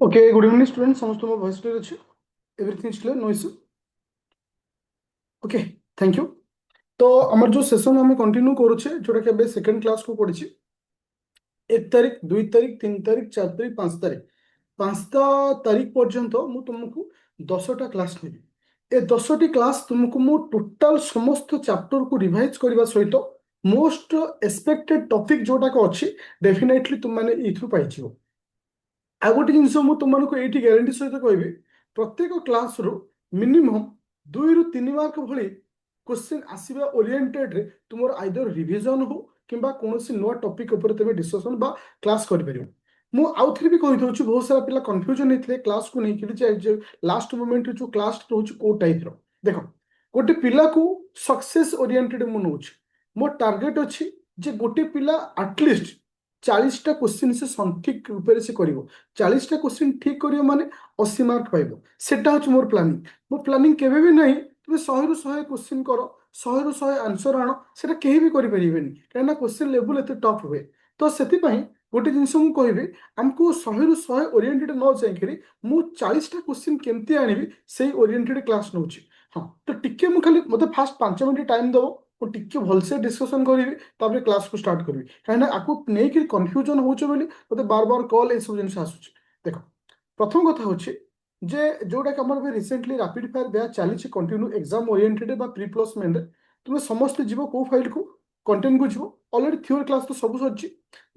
Okay, good evening, students. समस्त my voice clear अच्छे. Everything is clear, no issue. Okay, thank you. तो আমার जो सेशन আমি कंटिन्यू କରୁଛେ जोटा कि ଏବେ सेकंड क्लास को पढ़िছি 1 तारिख 2 तारिख 3 तारिख 4 तारिख 5 तारिख 5टा तारिख पर्यंत मु तुमको 10टा क्लास नेबी ए 10टी क्लास तुमको मु टोटल समस्त चैप्टर को रिवाइज करबा सहित मोस्ट एक्सपेक्टेड टॉपिक जोटा को अछि डेफिनेटली तुम माने इथु पाइछियो आ गोटे जिनस मु तुमको ये ग्यारंटी सहित कहबी प्रत्येक क्लास रु मिनिमम 2 ରୁ 3 मार्क भली क्वेश्चन आसीबा ओरिएंटेड रे तुमर आइदर रिवीजन हो किंबा कोनोसी नुआ टॉपिक ऊपर तबे डिस्कशन बा क्लास कर परियो मु आउ थ्री भी कहि दउछु बहुत सारा पिला कंफ्यूजन हेतले क्लास को नै कि जे लास्ट मोमेंट जो क्लास रहउछु को टाइप रो देखो गोटे पिला को सक्सेस ओरिएंटेड मु नउछु मो टारगेट अछि जे गोटे पिला एटलिस्ट 40टा क्वेश्चन से सठिक रूप से कर 40टा क्वेश्चन ठीक कर माने 80 मार्क पाइब सेटा हूँ मोर प्लानिंग मो प्लानिंग केबे भी नहीं तुम 100 ରୁ 100 क्वेश्चन कर 100 ରୁ 100 आंसर आण से कहीं भी करें कहीं क्वेश्चन लेवल एत टफ हुए तो से गोटे जिनस मुझे कहबी आमको 100 ରୁ 100 ओरिएंटेड न जाइए मु 40टा क्वेश्चन केमती आनिबी से ओरिएंटेड क्लास नौ हाँ तो टिके मुझे खाली मत फास्ट 5 मिनिट टाइम दब टिके भलसे डिस्कसन करी क्लास को स्टार्ट करी कहीं आपको नहीं कन्फ्यूजन होचे मत बार बार कॉल ये सब जिन आसूँ देख प्रथम कथा हूँ जे जोटा कि आम रिसेंटली रैपिड फायर बैच चली continue exam oriented pre placement तुम समस्त जीव कौ फाइल को कंटेंट को जीव ऑलरेडी थ्योरी क्लास तो सब सर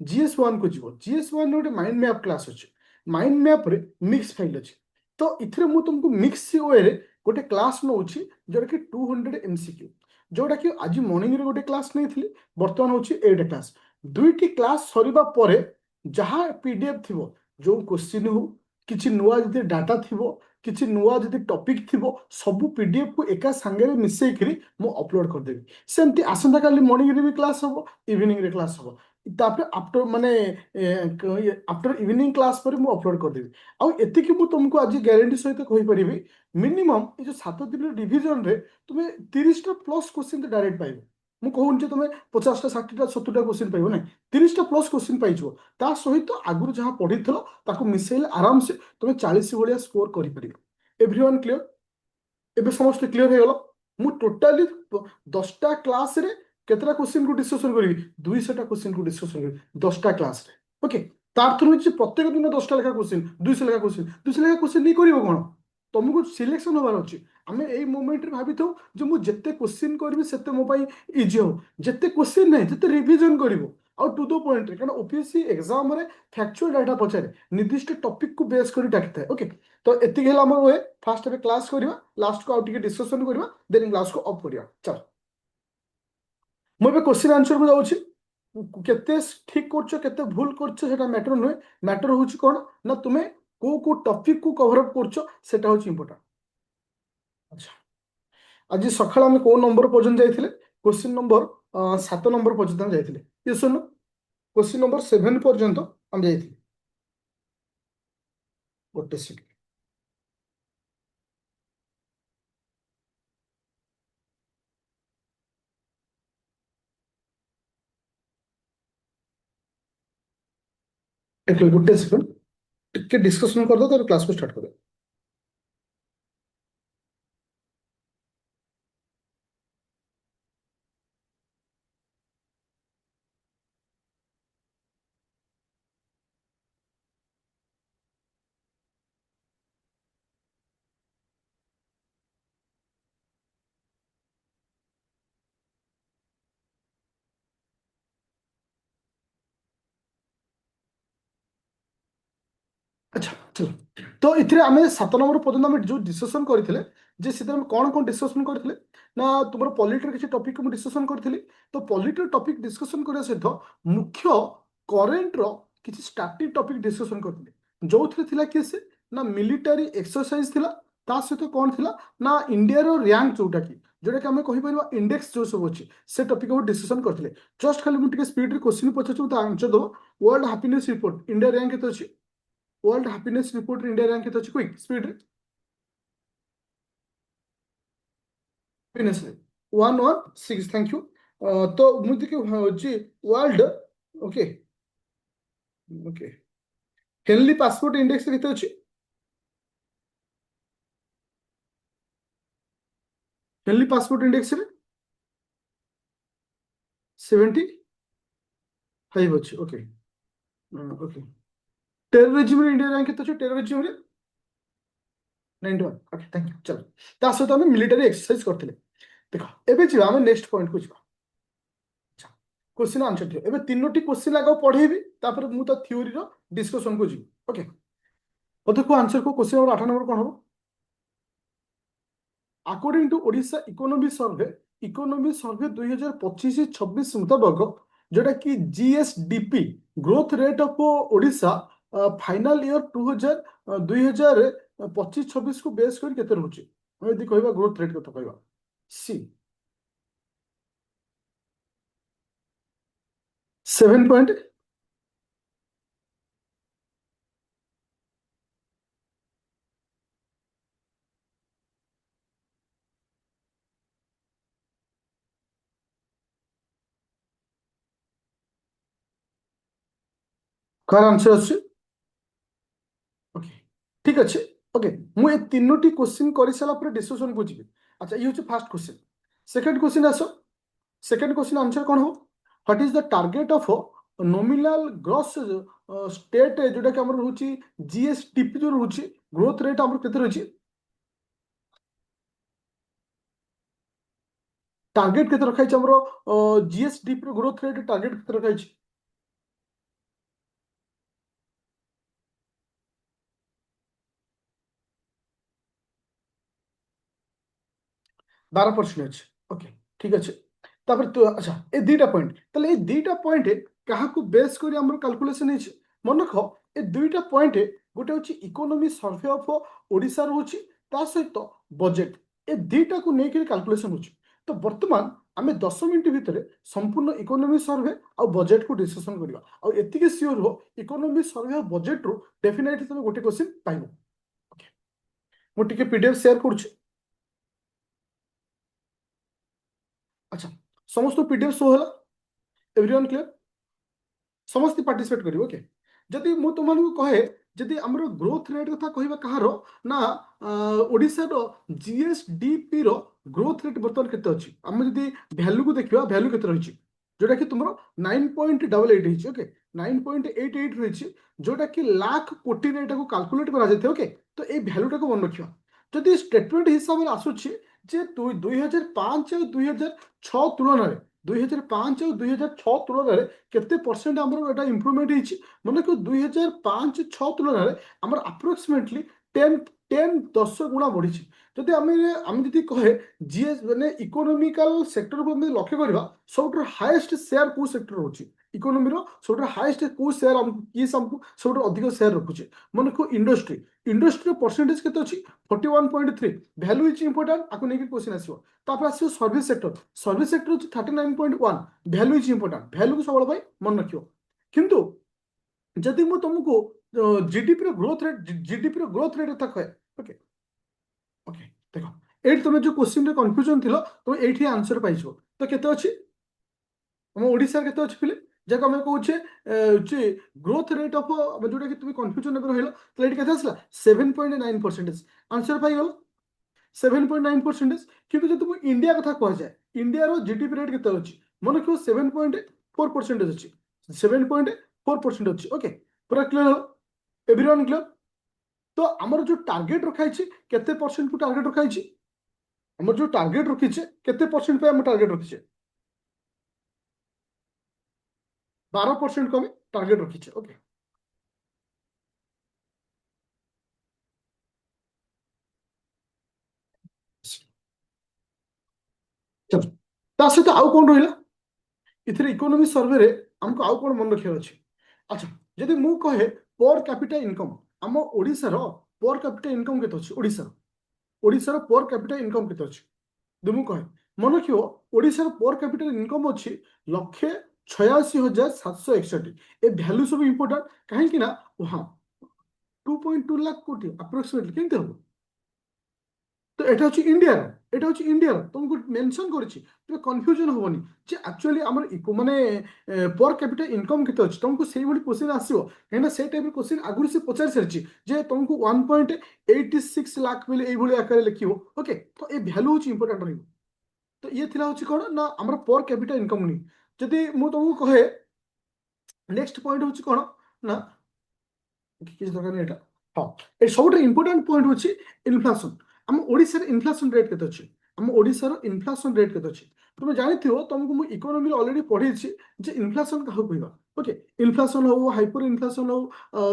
GS1 को जीव GS1 गोटे माइंड मैप क्लास अच्छे माइंड मैप रे मिक्स फाइल अच्छे तो इथे मु तुमको मिक्स वे रे गोटे क्लास नौ जोटा कि 200 MCQ जोटा कि आज मॉर्निंग रे गोटे क्लास नहीं थी बर्तमान हूँ 8 क्लास दुईटी क्लास सरिबा परे जहाँ PDF थिबो जो क्वेश्चन हो किछि नुआ जदि डाटा थिबो किछि नुआ जदि टॉपिक थिबो सब PDF को एका संगे मिसई करी मु अपलोड कर देबी सेमती आसंता काली मॉर्निंग रे भी क्लास हबो इवनिंग रे क्लास हबो तापर आफ्टर माने आफ्टर इवनिंग क्लास पर मु अपलोड कर देबी आउ एतिकी मु तुमको आज ग्यारंटी सहित कहि परिबी मिनिमम ये जो 7 दिन डिवीजन रे तुम्हें 30टा प्लस क्वेश्चन तो डायरेक्ट पाइब मु कहून जे तुम्हें 50टा 60टा 70टा क्वेश्चन पाइब ना 30टा प्लस क्वेश्चन पाइजो ता सहित आगुर जहाँ पढ़िथिलो ताको मिसेइले आराम से तुम्हें 40 भलिया स्कोर करि परिबो एवरीवन क्लियर एबे समस्त क्लियर हो गलो मु टोटली 10टा क्लास रे केतरा क्वेश्चन को डिस्कशन करी 200टा क्वेश्चन को डिस्कशन करी 10टा क्लास रे ओके तार थ्रू जे प्रत्येक दिन 10टा लेखा क्वेश्चन 200 लेखा क्वेश्चन नहीं करिवो कोन तुमको सिलेक्शन होबार अच्छे आम यही मोमेंट रे भाभी थाउ जे मु जेते क्वेश्चन करबी सेते मो पाई इजी हो जेते क्वेश्चन नहीं जेते रिवीजन करिवो आउ टू द पॉइंट रे कारण ओपीएससी एग्जाम रे फैक्चुअल डाटा पचारे निर्दिष्ट टॉपिक को बेस करी डाकिथा है ओके तो एतिक हेला हमर होए फास्ट रे क्लास करिवा लास्ट को आउ टिके डिस्कशन करिवा देन क्लास को ऑफ करिवा चल मु बे क्वेश्चन आंसर को जाउछि केते ठीक करछो केते भूल करछो सेटा मैटर नुहे मैटर होछि कोन ना तुमे को टॉपिक को कवर अप करछो सेटा होछि इंपोर्टेंट अच्छा आज सकाळ आम कौ नंबर पर्यंत जाइए क्वेश्चन नंबर 7 नंबर पर्यंत जाइए ये सुन क्वेश्चन नंबर 7 पर्यंत आम जाइए गोटे सेकेंड गोटे सेकेंड टिके डिस्कशन कर दो क्लास को स्टार्ट कर दो अच्छा चलो तो इथे आम 7 नंबर पर्यंत आम जो डिस्कशन करते जे से कौन कौन डिस्कशन करते ना तुम पॉलिटर किसी टॉपिक को डिस्कशन करी तो पॉलिटर टॉपिक डिस्कशन करने सहित मुख्य करेन्ट किसी स्टैटिक टॉपिक डिस्कशन करते जो थे किए से ना मिलिटारी एक्सरसाइज थिला ता सहित कौन थिला ना इंडिया रो रैंक जोटा कि जोटा कि आम कहीपर इंडेक्स जो सब अच्छे से टॉपिक को डिस्कशन करते जस्ट खाली मुझे स्पीड क्वेश्चन पचार आंसर दो world happiness report India rank केते अच्छी world happiness report India rank केते अछि क्विक स्पीड हैप्पीनेस रे 116 थैंक यू तो मुझे के होची world okay okay Henley passport index केते अछि? हेनली पासपोर्ट इंडेक्स रे 75 अछि। ओके। ओके। टेररिज्म रे इंडिया रैंक केते अछि? टेररिज्म रे 91। Okay, thank you. चलो, ता सहित आम मिलिटारी एक्सरसाइज करथिले। देख एबे जी आम नेक्स्ट पॉइंट को जीवा। अच्छा, क्वेश्चन आंसर दियो। एबे तीनोटी क्वेश्चन आगो पढेबी, तापर मु तो थ्योरी रो डिस्कशन को जी। ओके, तो देखो आंसर को क्वेश्चन नंबर 8 नंबर कोन हो? अकॉर्डिंग टू ओडिशा इकोनॉमी सर्वे 2025-26 मुताबिक जोटा कि GSDP growth rate of Odisha final year 2025-26 को बेस कर केते रहउची? हम यदि कहबा ग्रोथ रेट कथा कहबा सी 7 पॉइंट। कार आंसर अछि? ओके, ठीक अच्छे। ओके, मु ए तीनोटी क्वेश्चन कर सारा पर डिस्कशन को जी। अच्छा, ये हচ্ছে फास्ट क्वेश्चन। सेकंड क्वेश्चन आसो। सेकंड क्वेश्चन आंसर कौन हो? What is the target of nominal gross state जोटा कि हमर रहउची जीएसटीपी जो रहउची ग्रोथ रेट हमर केते रहउची? टारगेट केते रखाई छ हमर जीएसडीपी रो ग्रोथ रेट टारगेट केते रखाई छ? 12% ଅଛି। ओके, ठीक अच्छे। तापर तो अच्छा, ए दुईटा पॉइंट ताले ए दुईटा पॉइंट कहा को बेस करी हमर कैलकुलेशन है मन रख। ए दुईटा पॉइंट गोटे होची इकोनॉमी सर्वे ऑफ ओडिशा रहउची, ता सहित बजेट, ए दुईटा को नेकी कैलकुलेशन होची। तो वर्तमान आमे 10 मिनिट भितर संपूर्ण इकोनॉमी सर्वे और बजेट को डिस्कशन करबा। और एतिके सियोर हो इकोनॉमी सर्वे और बजेट रो डेफिनेटली तुम गोटे क्वेश्चन पाइबो। ओके, मु टिके पीडीएफ शेयर करूची। अच्छा, समस्त पीडीएफ शो होला? Everyone clear? समस्त पार्टिसिपेट करिवे। ओके, जदि मु तुमन को कहे जदि हमर ग्रोथ रेट कथा कहबा कहारो ना ओडिसा रो जीएसडीपी रो ग्रोथ रेट बर्तमान केते अछि? हम जदि वैल्यू को देखिबा, वैल्यू केते रहिछि? जोटा कि तुमरो 9.88 हिछि। ओके, 9.88 रहिछि, जोटा कि लाख कोटी रे एटा को कैलकुलेट करा जेते। ओके, तो ए वैल्यू टा को मन रखियो। जदि स्टेटमेंट हिसाब रे आसुछि जे 2005 और 2006 तुलना रे 2005 और 2006 तुलना रे केते परसेंट हमर एटा इंप्रूवमेंट हिछि? माने को 2005-6 तुलना रे हमर अप्रोक्सीमेटली 10 गुणा बढ़ी। जदि आम जदि कहे जीएस माने इकोनॉमिकल सेक्टर को हम लक्ष्य करबा, सबटर हाईएस्ट शेयर को सेक्टर होची इकोनॉमी रो? सबटर हाईएस्ट को शेयर हम की हमको सबटर अधिक शेयर रखुचे माने को इंडस्ट्री। इंडस्ट्री परसेंटेज केते अछि? 41.3। वैल्यू इज इंपोर्टेंट, आको नेकी क्वेश्चन आसीबो। तापर आसीबो सर्विस सेक्टर। सर्विस सेक्टर होची 39.1। वैल्यू इज इंपोर्टेंट, वैल्यू को सबल भाई मन रखियो। किंतु जदि मु तुमको जीडीपी रो ग्रोथ रेट तक है। ओके, ओके, देखो एट तुम जो क्वेश्चन रे कंफ्यूजन थिलो तुम एठी आंसर पाइछो। तो केते अछि हम ओडिसा केते अछि फिले जेको हम कहूचे जे ग्रोथ रेट ऑफ जोटा कि तुम कंफ्यूजन में रहिलो, तो एठी केते आसला 7.9%। आंसर पाइ गेलो 7.9%। किंतु जब तुम इंडिया कथा कह जाए, इंडिया रो जीडीपी रेट केते अछि? मन को 7.4% अछि। 7.4% अछि। ओके, पूरा क्लियर हो? Everyone clear? तो हमर जो टारगेट रखाई छी केते परसेंट को टारगेट रखाई छी? हमर जो टारगेट रखी छे केते परसेंट पे हम टारगेट रखी छे? 12% को हम टारगेट रखी छे। ओके, चलो, ता सहित आउ कोन रहिला इथरे इकोनॉमी सर्वे रे हमको आउ कोन मन रखियो अछि? अच्छा, जदि मु कहे पर कैपिटा इनकम, हम ओडिसा रो पर कैपिटा इनकम केते अछि? ओडिसा रो पर कैपिटा इनकम केते अछि? दुमु कहे मन रखियो ओडिसा रो पर कैपिटा इनकम अछि 1,86,761। ए वैल्यू सब इंपोर्टेंट काहे कि ना? हां, 2.2 लाख कोटी अप्रोक्सीमेटली केनते हो? তো এটা হচ্ছে ইন্ডিয়ার তোমাকে মেনশন করেছি, তুমি কনফ্ୟୁଜন হবনি যে ଆକ୍ଚୁଆଲି ଆମର ମାନେ ପର କ୍ୟାପିଟା ଇନକମ୍ କେତେ ଅଛି, ତମକୁ ସେଇଭଳି କ୍ୱେଶ୍ଚିନ୍ ଆସିବ କାହିଁକିନା ସେଇ ଟାଇପ୍ର କ୍ୱେଶ୍ଚିନ୍ ଆଗରୁ ସେ ପଚାରି ସାରିଛି ଯେ ତମକୁ 1.86 ଲାख ବୋଲି ଏଇଭଳି ଆକାରରେ ଲେଖିବ। ଓକେ, ତ ଏ ଭ୍ୟାଲୁ ହଉଛି ଇମ୍ପୋର୍ଟାଣ୍ଟ ରହିବ। ତ ଇଏ ଥିଲା ହଉଛି କ'ଣ ନା ଆମର ପର କ୍ୟାପିଟା ଇନକମ୍ ନି। ଯଦି ମୁଁ ତମକୁ କହେ ନେକ୍ସଟ ପଏଣ୍ଟ ହଉଛି କ'ଣ ନା କିଛି ଦରକାର ନାହିଁ ଏଇଟା। ହଁ, ଏ ସବୁଠାରୁ ଇମ୍ପୋର୍ଟାଣ୍ଟ ପଏଣ୍ଟ ହଉଛି ଇନଫ୍ଲାସନ। ଆମ ଓଡ଼ିଶାର ଇନଫ୍ଲାସନ ରେଟ୍ କେତେ ଅଛି? ଆମ ଓଡ଼ିଶାର ଇନଫ୍ଲାସନ ରେଟ୍ କେତେ ଅଛି? ତୁମେ ଜାଣିଥିବ, ତମକୁ ମୁଁ ଇକୋନୋମିରେ ଅଲରେଡି ପଢେଇଛି ଯେ ଇନଫ୍ଲାସନ କାହାକୁ କହିବା। ଓକେ, ଇନଫ୍ଲାସନ ହଉ, ହାଇପର ଇନଫ୍ଲାସନ ହଉ,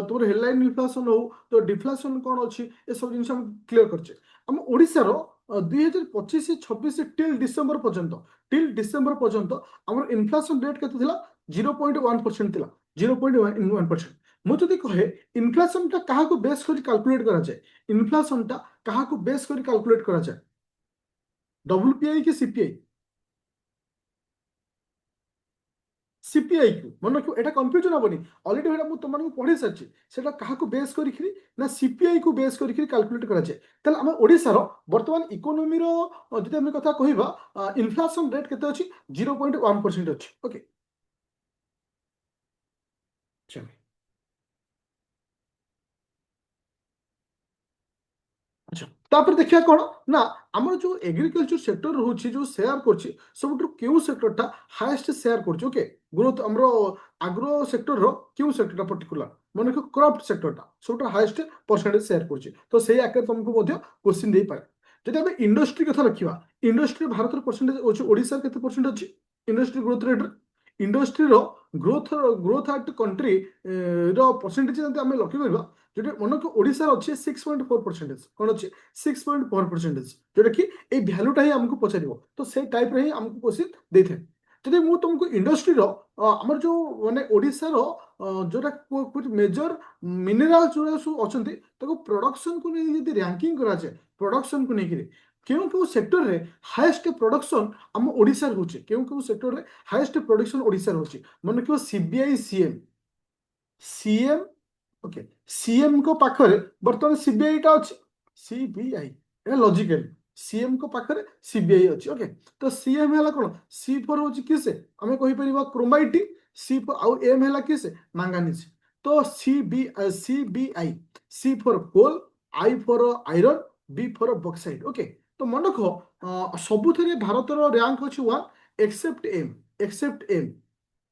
ତୁମର ହେଡଲାଇନ ଇନଫ୍ଲାସନ ହଉ, ତ ଡିଫ୍ଲାସନ କ'ଣ ଅଛି, ଏସବୁ ଜିନିଷ ଆମେ କ୍ଲିୟର କରିଛେ। ଆମ ଓଡ଼ିଶାର 2025-26 ଟିଲ୍ ଡିସେମ୍ବର ପର୍ଯ୍ୟନ୍ତ ଆମର ଇନଫ୍ଲାସନ ରେଟ୍ କେତେ ଥିଲା? 0.1% ଥିଲା। 0.1%। ମୁଁ ଯଦି କହେ ଇନଫ୍ଲାସନଟା କାହାକୁ ବେସ୍ କରି କାଲକୁଲେଟ୍ କରାଯାଏ, ଇନଫ୍ଲାସନଟା କାହାକୁ ବେସ୍ କରି କାଲକୁଲେଟ୍ କରାଯାଏ? WPI କି CPI? CPI କୁ ମନେ ରଖିବ, ଏଟା କନଫ୍ୟୁଜନ ହବନି। ଅଲରେଡି ଏଟା ମୁଁ ତୁମମାନଙ୍କୁ ପଢେଇ ସାରିଛି। ସେଟା କାହାକୁ ବେସ୍ କରିକିରି ନା CPI କୁ ବେସ୍ କରିକିରି କାଲକୁଲେଟ୍ କରାଯାଏ। ତାହେଲେ ଆମ ଓଡ଼ିଶାର ବର୍ତ୍ତମାନ ଇକୋନୋମିର ଯଦି ଆମେ କଥା କହିବା, ଇନଫ୍ଲାସନ ରେଟ୍ କେତେ ଅଛି? 0.1% ଅଛି। ଓକେ, ଚାଲ। ଆଚ୍ଛା, ତାପରେ ଦେଖିବା କ'ଣ ନା ଆମର ଯୋଉ ଏଗ୍ରିକଲଚର ସେକ୍ଟର ରହୁଛି, ଯୋଉ ସେୟାର କରୁଛି, ସବୁଠାରୁ କେଉଁ ସେକ୍ଟରଟା ହାଏଷ୍ଟ ସେୟାର କରୁଛି? ଓକେ, ଗ୍ରୋଥ ଆମର ଆଗ୍ରୋ ସେକ୍ଟରର କେଉଁ ସେକ୍ଟରଟା ପର୍ଟିକୁଲାର ମନେକ କ୍ରପ ସେକ୍ଟରଟା ସବୁଠାରୁ ହାଏଷ୍ଟ ପରସେଣ୍ଟେଜ ସେୟାର କରୁଛି। ତ ସେଇ ଆକାରରେ ତମକୁ ମଧ୍ୟ କ୍ୱେଶ୍ଚିନ୍ ଦେଇପାରେ। ଯଦି ଆମେ ଇଣ୍ଡଷ୍ଟ୍ରି କଥା ରଖିବା, ଇଣ୍ଡଷ୍ଟ୍ରି ଭାରତର ପରସେଣ୍ଟେଜ ଅଛି, ଓଡ଼ିଶାର କେତେ ପରସେଣ୍ଟ ଅଛି ଇଣ୍ଡଷ୍ଟ୍ରି ଗ୍ରୋଥ ରେଟ୍ରେ? ଇଣ୍ଡଷ୍ଟ୍ରିର ଗ୍ରୋଥ ଆଟ୍ କଣ୍ଟ୍ରି ର ପରସେଣ୍ଟେଜ ଯଦି ଆମେ ଲକ୍ଷ୍ୟ କରିବା, ଯୋଉଟା ମନେକ ଓଡ଼ିଶାର ଅଛି 6.4%। କ'ଣ ଅଛି? 6.4%, ଯୋଉଟା କି ଏଇ ଭ୍ୟାଲୁଟା ହିଁ ଆମକୁ ପଚାରିବ। ତ ସେଇ ଟାଇପ୍ର ହିଁ ଆମକୁ କ୍ୱେଶ୍ଚିନ୍ ଦେଇଥାଏ। ଯଦି ମୁଁ ତୁମକୁ ଇଣ୍ଡଷ୍ଟ୍ରିର ଆମର ଯୋଉ ମାନେ ଓଡ଼ିଶାର ଯୋଉଟା ମେଜର ମିନେରାଲ ଯୋଉଟା ସବୁ ଅଛନ୍ତି, ତାକୁ ପ୍ରଡକ୍ସନକୁ ନେଇ ଯଦି ରାଙ୍କିଂ କରାଯାଏ, ପ୍ରଡକ୍ସନକୁ ନେଇକିରି କେଉଁ କେଉଁ ସେକ୍ଟରରେ ହାଏଷ୍ଟ ପ୍ରଡକ୍ସନ ଆମ ଓଡ଼ିଶାରେ ହଉଛି, କେଉଁ କେଉଁ ସେକ୍ଟରରେ ହାଏଷ୍ଟ ପ୍ରଡକ୍ସନ ଓଡ଼ିଶାରେ ହଉଛି? ମନେ ରଖିବ CBI CM। ଓକେ, CM ଙ୍କ ପାଖରେ ବର୍ତ୍ତମାନ CBI ଟା ଅଛି। CBI এটা ଲଜିକାଲି CM ଙ୍କ ପାଖରେ CBI ଅଛି। ଓକେ, ତ CM ହେଲା କ'ଣ? C ଫର ହଉଛି କିସ? ଆମେ କହିପାରିବା କ୍ରୋମାଇଟ୍। ଆଉ M ହେଲା କିସ? ମାଙ୍ଗାନିଜ। ତ CBI, C for coal, I for iron, B for bauxite. Okay, ତ ମନେ ରଖ, ସବୁଥିରେ ଭାରତର ର୍ୟାଙ୍କ ଅଛି 1 except M।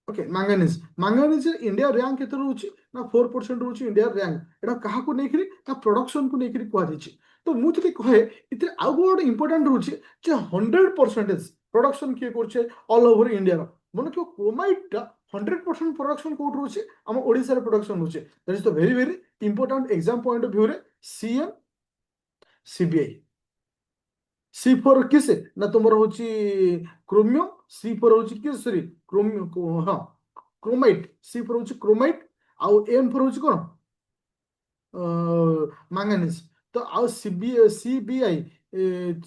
Okay, manganese India rank କେତେ ରହୁଛି ନା 4% ରହୁଛି ଇଣ୍ଡିଆ ର୍ୟାଙ୍କ। ଏଟା କାହାକୁ ନେଇକିରି ନା ପ୍ରଡକ୍ସନକୁ ନେଇକିରି କୁହାଯାଇଛି। ତ ମୁଁ ଯଦି କହେ ଏଥିରେ ଆଉ ଗୋଟେ ଇମ୍ପୋର୍ଟାଣ୍ଟ ରହୁଛି ଯେ 100% ପ୍ରଡକ୍ସନ କିଏ କରୁଛେ ଅଲ୍ ଓଭର ଇଣ୍ଡିଆର। ମନେ ରଖିବ, କ୍ରୋମାଇଟଟା 100% ପ୍ରଡକ୍ସନ କୋଉଠି ରହୁଛି? ଆମ ଓଡ଼ିଶାରେ ପ୍ରଡକ୍ସନ ରହୁଛି। That is the very very important exam point of ଭ୍ୟୁରେ CM CBI। ସି ଫୋର୍ କିସ୍ ନା ତୁମର ହଉଛି କ୍ରୋମିୟମ। ସି ଫୋର୍ ହଉଛି କିସ୍ ସରି ହଁ କ୍ରୋମାଇଟ୍। ସି ଫୋର୍ ହଉଛି କ୍ରୋମାଇଟ୍। ଆଉ M ଫୋର୍ ହଉଛି କ'ଣ? ମାଙ୍ଗାନିଜ। ତ ଆଉ CBI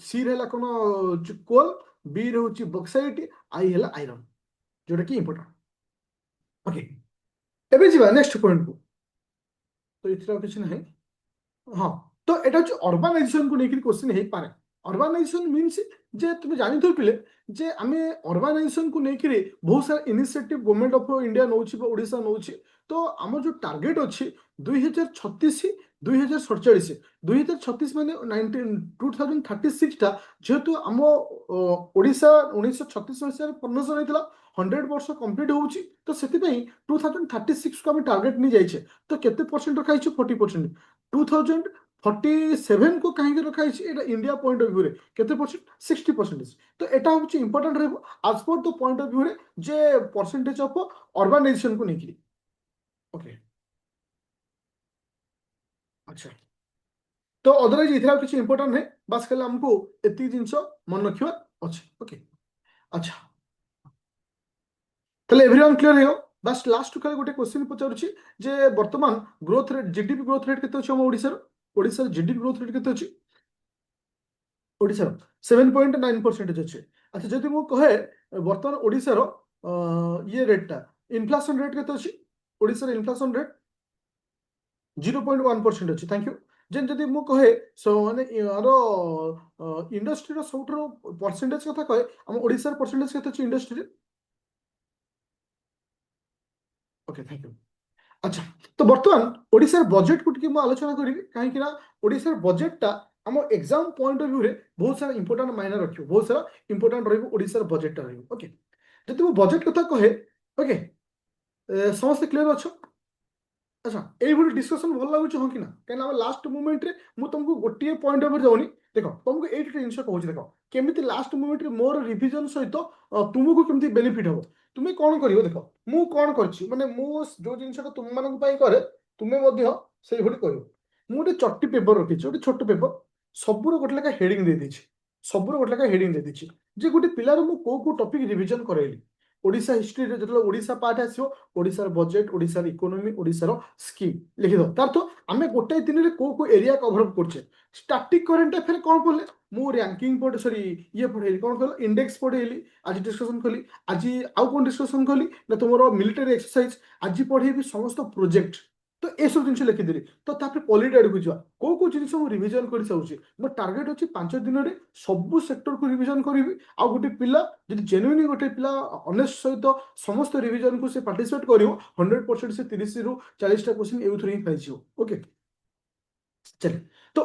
ସି ରେ ହେଲା କ'ଣ? କୋଲ। B ରେ ହଉଛି ବକ୍ସାଇଟ୍। I ହେଲା ଆଇରନ୍, ଯୋଉଟା କି ଇମ୍ପୋର୍ଟାଣ୍ଟ। ଓକେ, ଏବେ ଯିବା ନେକ୍ସଟ ପଏଣ୍ଟକୁ। ତ ଏଥିରେ ଆଉ କିଛି ନାହିଁ। ହଁ, ତ ଏଟା ହଉଛି ଅର୍ବାନାଇଜେସନକୁ ନେଇକି କ୍ୱେଶ୍ଚିନ୍ ହେଇପାରେ। ଅର୍ବାନାଇଜେସନ ମିନ୍ସ ଯେ ତୁମେ ଜାଣିଥିବ ପିଲେ ଯେ ଆମେ ଅର୍ବାନାଇଜେସନକୁ ନେଇକିରି ବହୁତ ସାରା ଇନିସିଏଟିଭ ଗଭର୍ଣ୍ଣମେଣ୍ଟ ଅଫ ଇଣ୍ଡିଆ ନଉଛି ବା ଓଡ଼ିଶା ନଉଛି। ତ ଆମର ଯୋଉ ଟାର୍ଗେଟ ଅଛି 2036 2047, 2036 ମାନେ 2036ଟା ଯେହେତୁ ଆମ ଓଡ଼ିଶା 1936 ମସିହାରେ ଫର୍ମେସନ ହେଇଥିଲା, 100 ବର୍ଷ କମ୍ପ୍ଲିଟ୍ ହଉଛି। ତ ସେଥିପାଇଁ 2036କୁ ଆମେ ଟାର୍ଗେଟ ନେଇ ଯାଇଛେ। ତ କେତେ ପରସେଣ୍ଟ ରଖାଯାଇଛି? 40%। 2047 को कहीं रखा है इंडिया पॉइंट ऑफ व्यू रे केते परसेंट? 60%। तो एटा होची इंपोर्टेंट रहबो आज पर द पॉइंट ऑफ व्यू रे जे परसेंटेज ऑफ अर्बानाइजेशन को नेकी। ओके, अच्छा, तो अदरवाइज इथरा किसी इंपोर्टेंट है, बस खाली हमको एती जिंस मन रखिबा अछि। ओके, अच्छा, তাহলে এভরিওয়ান ক্লিয়ার হইও। বাস লাস্ট খালি গোটে কোশ্চিন পচারুছি যে বর্তমান growth rate GDP growth rate কেতে আছে ଆମ ଓଡ଼ିଶାର ଜିଡିପି ଗ୍ରୋଥ ରେଟ୍ କେତେ ଅଛି ଓଡ଼ିଶାର? 7.9% ଅଛି। ଆଚ୍ଛା, ଯଦି ମୁଁ କହେ ବର୍ତ୍ତମାନ ଓଡ଼ିଶାର ଇଏ ରେଟ୍ଟା ଇନଫ୍ଲାସନ ରେଟ୍ କେତେ ଅଛି? ଓଡ଼ିଶାର ଇନଫ୍ଲାସନ ରେଟ୍ 0.1% ଅଛି। Thank you. ଯେନ୍ ଯଦି ମୁଁ କହେ ମାନେ ଆର ଇଣ୍ଡଷ୍ଟ୍ରିର ସବୁଠାରୁ ପରସେଣ୍ଟେଜ କଥା କହେ, ଆମ ଓଡ଼ିଶାର ପରସେଣ୍ଟେଜ କେତେ ଅଛି ଇଣ୍ଡଷ୍ଟ୍ରିରେ? Okay, thank you. ଆଚ୍ଛା, ତ ବର୍ତ୍ତମାନ ଓଡ଼ିଶାର ବଜେଟକୁ ଟିକେ ମୁଁ ଆଲୋଚନା କରିବି, କାହିଁକି ନା ଓଡ଼ିଶାର ବଜେଟଟା ଆମ ଏକ୍ସାମ ପଏଣ୍ଟ ଅଫ ଭ୍ୟୁରେ ବହୁତ ସାରା ଇମ୍ପୋର୍ଟାଣ୍ଟ ମାଇନେ ରଖିବ, ବହୁତ ସାରା ଇମ୍ପୋର୍ଟାଣ୍ଟ ରହିବ ଓଡ଼ିଶାର ବଜେଟଟା ରହିବ। ଓକେ, ଯଦି ମୁଁ ବଜେଟ କଥା କହେ, ଓକେ, ସମସ୍ତେ କ୍ଲିୟର ଅଛ? ଆଚ୍ଛା, এইଭଳି ଡିସ୍କସନ ଭଲ ଲାଗୁଛି ହଁ କି ନା? କାହିଁକିନା ଆମେ ଲାଷ୍ଟ ମୁଭମେଣ୍ଟରେ ମୁଁ ତମକୁ ଗୋଟିଏ ପଏଣ୍ଟ ଉପରେ ଯାଉନି। ଦେଖ, ତମକୁ ଏଇଠି ଗୋଟେ ଜିନିଷ କହୁଛି, ଦେଖ କେମିତି ଲାଷ୍ଟ ମୁଭମେଣ୍ଟରେ ମୋର ରିଭିଜନ ସହିତ ତୁମକୁ କେମିତି ବେନିଫିଟ ହବ। ତୁମେ କ'ଣ କରିବ, ଦେଖ ମୁଁ କ'ଣ କରିଛି, ମାନେ ମୁଁ ଯୋଉ ଜିନିଷଟା ତୁମମାନଙ୍କ ପାଇଁ କରେ, ତୁମେ ମଧ୍ୟ ସେଇଭଳି କରିବ। ମୁଁ ଗୋଟେ ଚଟି ପେପର ରଖିଛି, ଗୋଟେ ଛୋଟ ପେପର, ସବୁର ଗୋଟେ ଲେଖା ହେଡିଂ ଦେଇଦେଇଛି, ସବୁର ଗୋଟେ ଲେଖା ହେଡିଂ ଦେଇଦେଇଛି, ଯେ ଗୋଟେ ପିଲାର ମୁଁ କୋଉ କୋଉ ଟପିକ ରିଭିଜନ କରାଇଲି। ଓଡ଼ିଶା ହିଷ୍ଟ୍ରିରେ ଯେତେବେଳେ ଓଡ଼ିଶା ପାର୍ଟ ଆସିବ, ଓଡ଼ିଶାର ବଜେଟ, ଓଡ଼ିଶାର ଇକୋନୋମି, ଓଡ଼ିଶାର ସ୍କିମ୍ লিখিদেব। তার তো আমি গোটাই দিনের কেউ কেউ এরিয়া কভর আপ করছে। স্টাটিক করেন্ট আফেয়ার কোণ পড়লে, মু র্যাঙ্কিং পড়ে, সরি ইয়ে পড়েলি, কোণ কল ইন্ডেক্স পড়েলি, আজ ডিসকসন কলি, আজ আউ কোণ ডিসকসন কলি না তোমার মিলিটারি এক্সরসাইজ, আজ পড়েবি সমস্ত প্রোজেক্ট। তো এসব জিনিস লিখিদেলি। তো তাপরে পলিটি আড়କୁ ଯିବା, କୋଉ କୋଉ ଜିନିଷ ମୁଁ ରିଭିଜନ କରି ସାରୁଛି। ମୋ ଟାର୍ଗେଟ ଅଛି 5 ଦିନରେ ସବୁ ସେକ୍ଟରକୁ ରିଭିଜନ କରିବି। ଆଉ ଗୋଟେ ପିଲା ଯଦି ଜେନ୍ୟୁଇନି ଗୋଟେ ପିଲା ଅନେଷ୍ଟ ସହିତ ସମସ୍ତ ରିଭିଜନକୁ ସେ ପାର୍ଟିସିପେଟ କରିବ, 100% ସେ 30ରୁ 40ଟା क्वेश्चन ଏଉଥିରୁ ହିଁ ପାଇଯିବ। ଓକେ, ଚାଲେ। ତ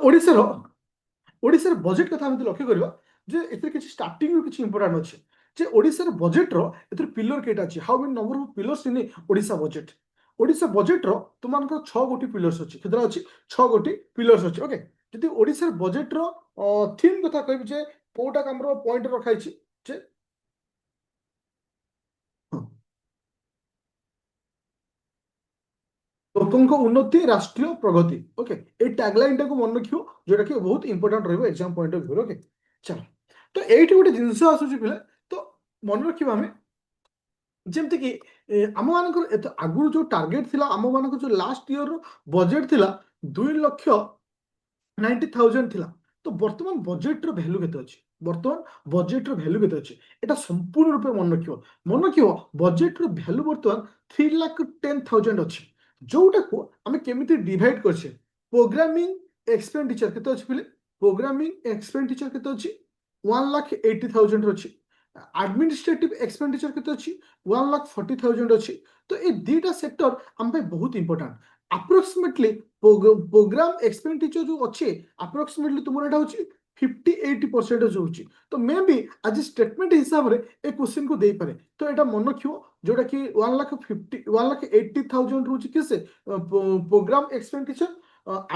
ଓଡ଼ିଶାର ବଜେଟ କଥା ଆମେ ଲକ୍ଷ୍ୟ କରିବା, ଯେ ଏଥିରେ କିଛି ଷ୍ଟାର୍ଟିଂରୁ କିଛି ଇମ୍ପୋର୍ଟାଣ୍ଟ ଅଛି, ଯେ ଓଡ଼ିଶାର ବଜେଟର ଏଥିରେ ପିଲର କେଇଟା ଅଛି, how many number of pillars in Odisha budget. Odisha ବଜେଟର ତୁମମାନଙ୍କର 6 ଗୋଟି ପିଲର୍ସ ଅଛି, କେତେଟା ଅଛି? 6 ଗୋଟି ପିଲର୍ସ ଅଛି। ଓକେ, ଯଦି ଓଡ଼ିଶାର ବଜେଟର ଥିମ୍ କଥା କହିବି, ଯେ କୋଉଟା ଆମର ପଏଣ୍ଟ ରଖାଯାଇଛି, ଯେ ହଁ, ଲୋକଙ୍କ ଉନ୍ନତି, ରାଷ୍ଟ୍ରୀୟ ପ୍ରଗତି। ଓକେ, এই ଟ୍ୟାଗଲାଇନଟାକୁ ମନେ ରଖିବ, ଯୋଉଟା କି ବହୁତ ଇମ୍ପୋର୍ଟାଣ୍ଟ ରହିବ exam point of view. Okay, ଚାଲ। ତ ଏଇଠି ଗୋଟେ ଜିନିଷ ଆସୁଛି ପିଲା, ତ ମନେ ରଖିବା ଆମେ, ଯେମିତିକି ଆମମାନଙ୍କର ଏତେ ଆଗରୁ ଯୋଉ ଟାର୍ଗେଟ ଥିଲା, ଆମମାନଙ୍କର ଯୋଉ ଲାଷ୍ଟ ଇୟରର ବଜେଟ ଥିଲା 2,90,000 ଥିଲା। ତ ବର୍ତ୍ତମାନ ବଜେଟର ଭ୍ୟାଲୁ କେତେ ଅଛି? ବର୍ତ୍ତମାନ ବଜେଟର ଭ୍ୟାଲୁ କେତେ ଅଛି? এটা ସମ୍ପୂର୍ଣ୍ଣ ରୂପେ ମନେ ରଖିବ। ମନେ ରଖିବ, ବଜେଟର ଭ୍ୟାଲୁ ବର୍ତ୍ତମାନ 3,10,000 ଅଛି, ଯୋଉଟାକୁ ଆମେ କେମିତି ଡିଭାଇଡ କରିଛେ। ପ୍ରୋଗ୍ରାମିଂ ଏକ୍ସପେଣ୍ଡିଚର କେତେ ଅଛି ପିଲେ? ପ୍ରୋଗ୍ରାମିଂ ଏକ୍ସପେଣ୍ଡିଚର କେତେ ଅଛି? 1,80,000 ଅଛି। ଆଡମିନିଷ୍ଟ୍ରେଟିଭ ଏକ୍ସପେଣ୍ଡିଚର କେତେ ଅଛି? 1,40,000 ଅଛି। ତ এই দুইটা সেক্টর ଆମ ପାଇଁ ବହୁତ ଇମ୍ପୋର୍ଟାଣ୍ଟ। ଆପ୍ରୋକ୍ସିମେଟଲି ପ୍ରୋଗ୍ରାମ ଏକ୍ସପେଣ୍ଡିଚର ଯୋଉ ଅଛି, ଆପ୍ରୋକ୍ସିମେଟଲି ତୁମର ଏଇଟା ହଉଛି 58% ହଉଛି। ତ ମେ ବି ଆଜି ଷ୍ଟେଟମେଣ୍ଟ ହିସାବରେ ଏ କ୍ୱେଶ୍ଚିନ୍କୁ ଦେଇପାରେ। ତ ଏଇଟା ମନେ ରଖିବ, ଯୋଉଟା କି 1,80,000 ରହୁଛି କି ସେ ପ୍ରୋଗ୍ରାମ ଏକ୍ସପେଣ୍ଡିଚର,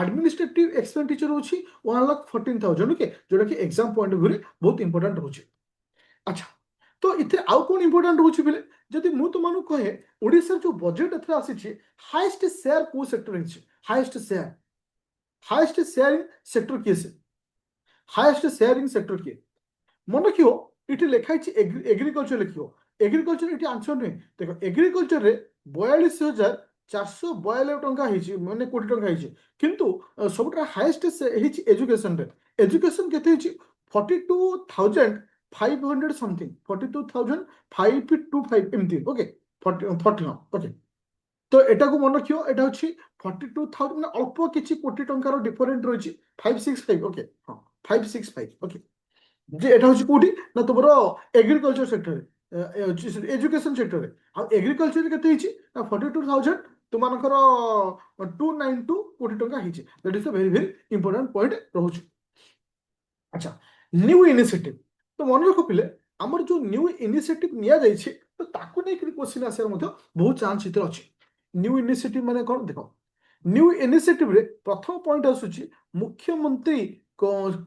ଆଡମିନିଷ୍ଟ୍ରେଟିଭ ଏକ୍ସପେଣ୍ଡିଚର ହଉଛି 1,14,000। ଓକେ, ଯୋଉଟା କି ଏକ୍ସାମ ପଏଣ୍ଟ ଅଫ ଭ୍ୟୁରେ ବହୁତ ଇମ୍ପୋର୍ଟାଣ୍ଟ ରହୁଛି। ଆଚ୍ଛା, ତ ଏଥିରେ ଆଉ କ'ଣ ଇମ୍ପୋର୍ଟାଣ୍ଟ ରହୁଛି ପିଲେ? ଯଦି ମୁଁ ତୁମମାନଙ୍କୁ କହେ ଓଡ଼ିଶାର ଯୋଉ ବଜେଟ ଏଥିରେ ଆସିଛି, ହାଇଏଷ୍ଟ ସେୟାର କୋଉ ସେକ୍ଟର ହେଇଛି? ହାଇଏଷ୍ଟ ସେୟାରିଂ ସେକ୍ଟର କିଏ? ସେ ହାଇଏଷ୍ଟ ସେୟାରିଂ ସେକ୍ଟର କିଏ? ମନେ ରଖିବ, ଏଠି ଲେଖା ହେଇଛି ଏଗ୍ରିକଲଚର ଲେଖିବ। ଏଗ୍ରିକଲଚର ଏଠି ଆନ୍ସର ନୁହେଁ। ଦେଖ, ଏଗ୍ରିକଲଚରରେ 42,442 ଟଙ୍କା ହେଇଛି, ମାନେ କୋଟି ଟଙ୍କା ହେଇଛି। କିନ୍ତୁ ସବୁଠାରୁ ହାଇଏଷ୍ଟ ହେଇଛି ଏଜୁକେସନରେ। ଏଜୁକେସନ କେତେ ହେଇଛି? 42,500 ସମଥିଙ୍ଗ, 42,525 ଏମିତି। Okay, 40 okay. তো এটাକୁ মনে ରଖିବ, এটা হচ্ছে 42,000, মানে অল্প কিছু কোটি টঙ্কার ডিফরেন্ট রয়েছে। 565, ওকে, হ্যাঁ 565। ওকে, যে এটা হচ্ছে কোটি না তোমার এগ্রিকলচর সেক্টরে, এজুকেশন সেক্টরে। ଆଉ ଏଗ୍ରିକଲଚରରେ କେତେ ହେଇଛି ନା 42,000, ତୁମମାନଙ୍କର 292 କୋଟି ଟଙ୍କା ହେଇଛି। That is the very very important point ରହୁଛି। ଆଚ୍ଛା, ନ୍ୟୁ ଇନିସିଏଟିଭ। ତ ମନେ ରଖ ପିଲେ, ଆମର ଯୋଉ ନ୍ୟୁ ଇନିସିଏଟିଭ ନିଆଯାଇଛି, ତ ତାକୁ ନେଇକି କ୍ୱେଶ୍ଚିନ୍ ଆସିବାର ମଧ୍ୟ ବହୁତ ଚାନ୍ସ ଭିତରେ ଅଛି। ନ୍ୟୁ ଇନିସିଏଟିଭ ମାନେ କ'ଣ? ଦେଖ, ନ୍ୟୁ ଇନିସିଏଟିଭରେ ପ୍ରଥମ ପଏଣ୍ଟ ଆସୁଛି ମୁଖ୍ୟମନ୍ତ୍ରୀ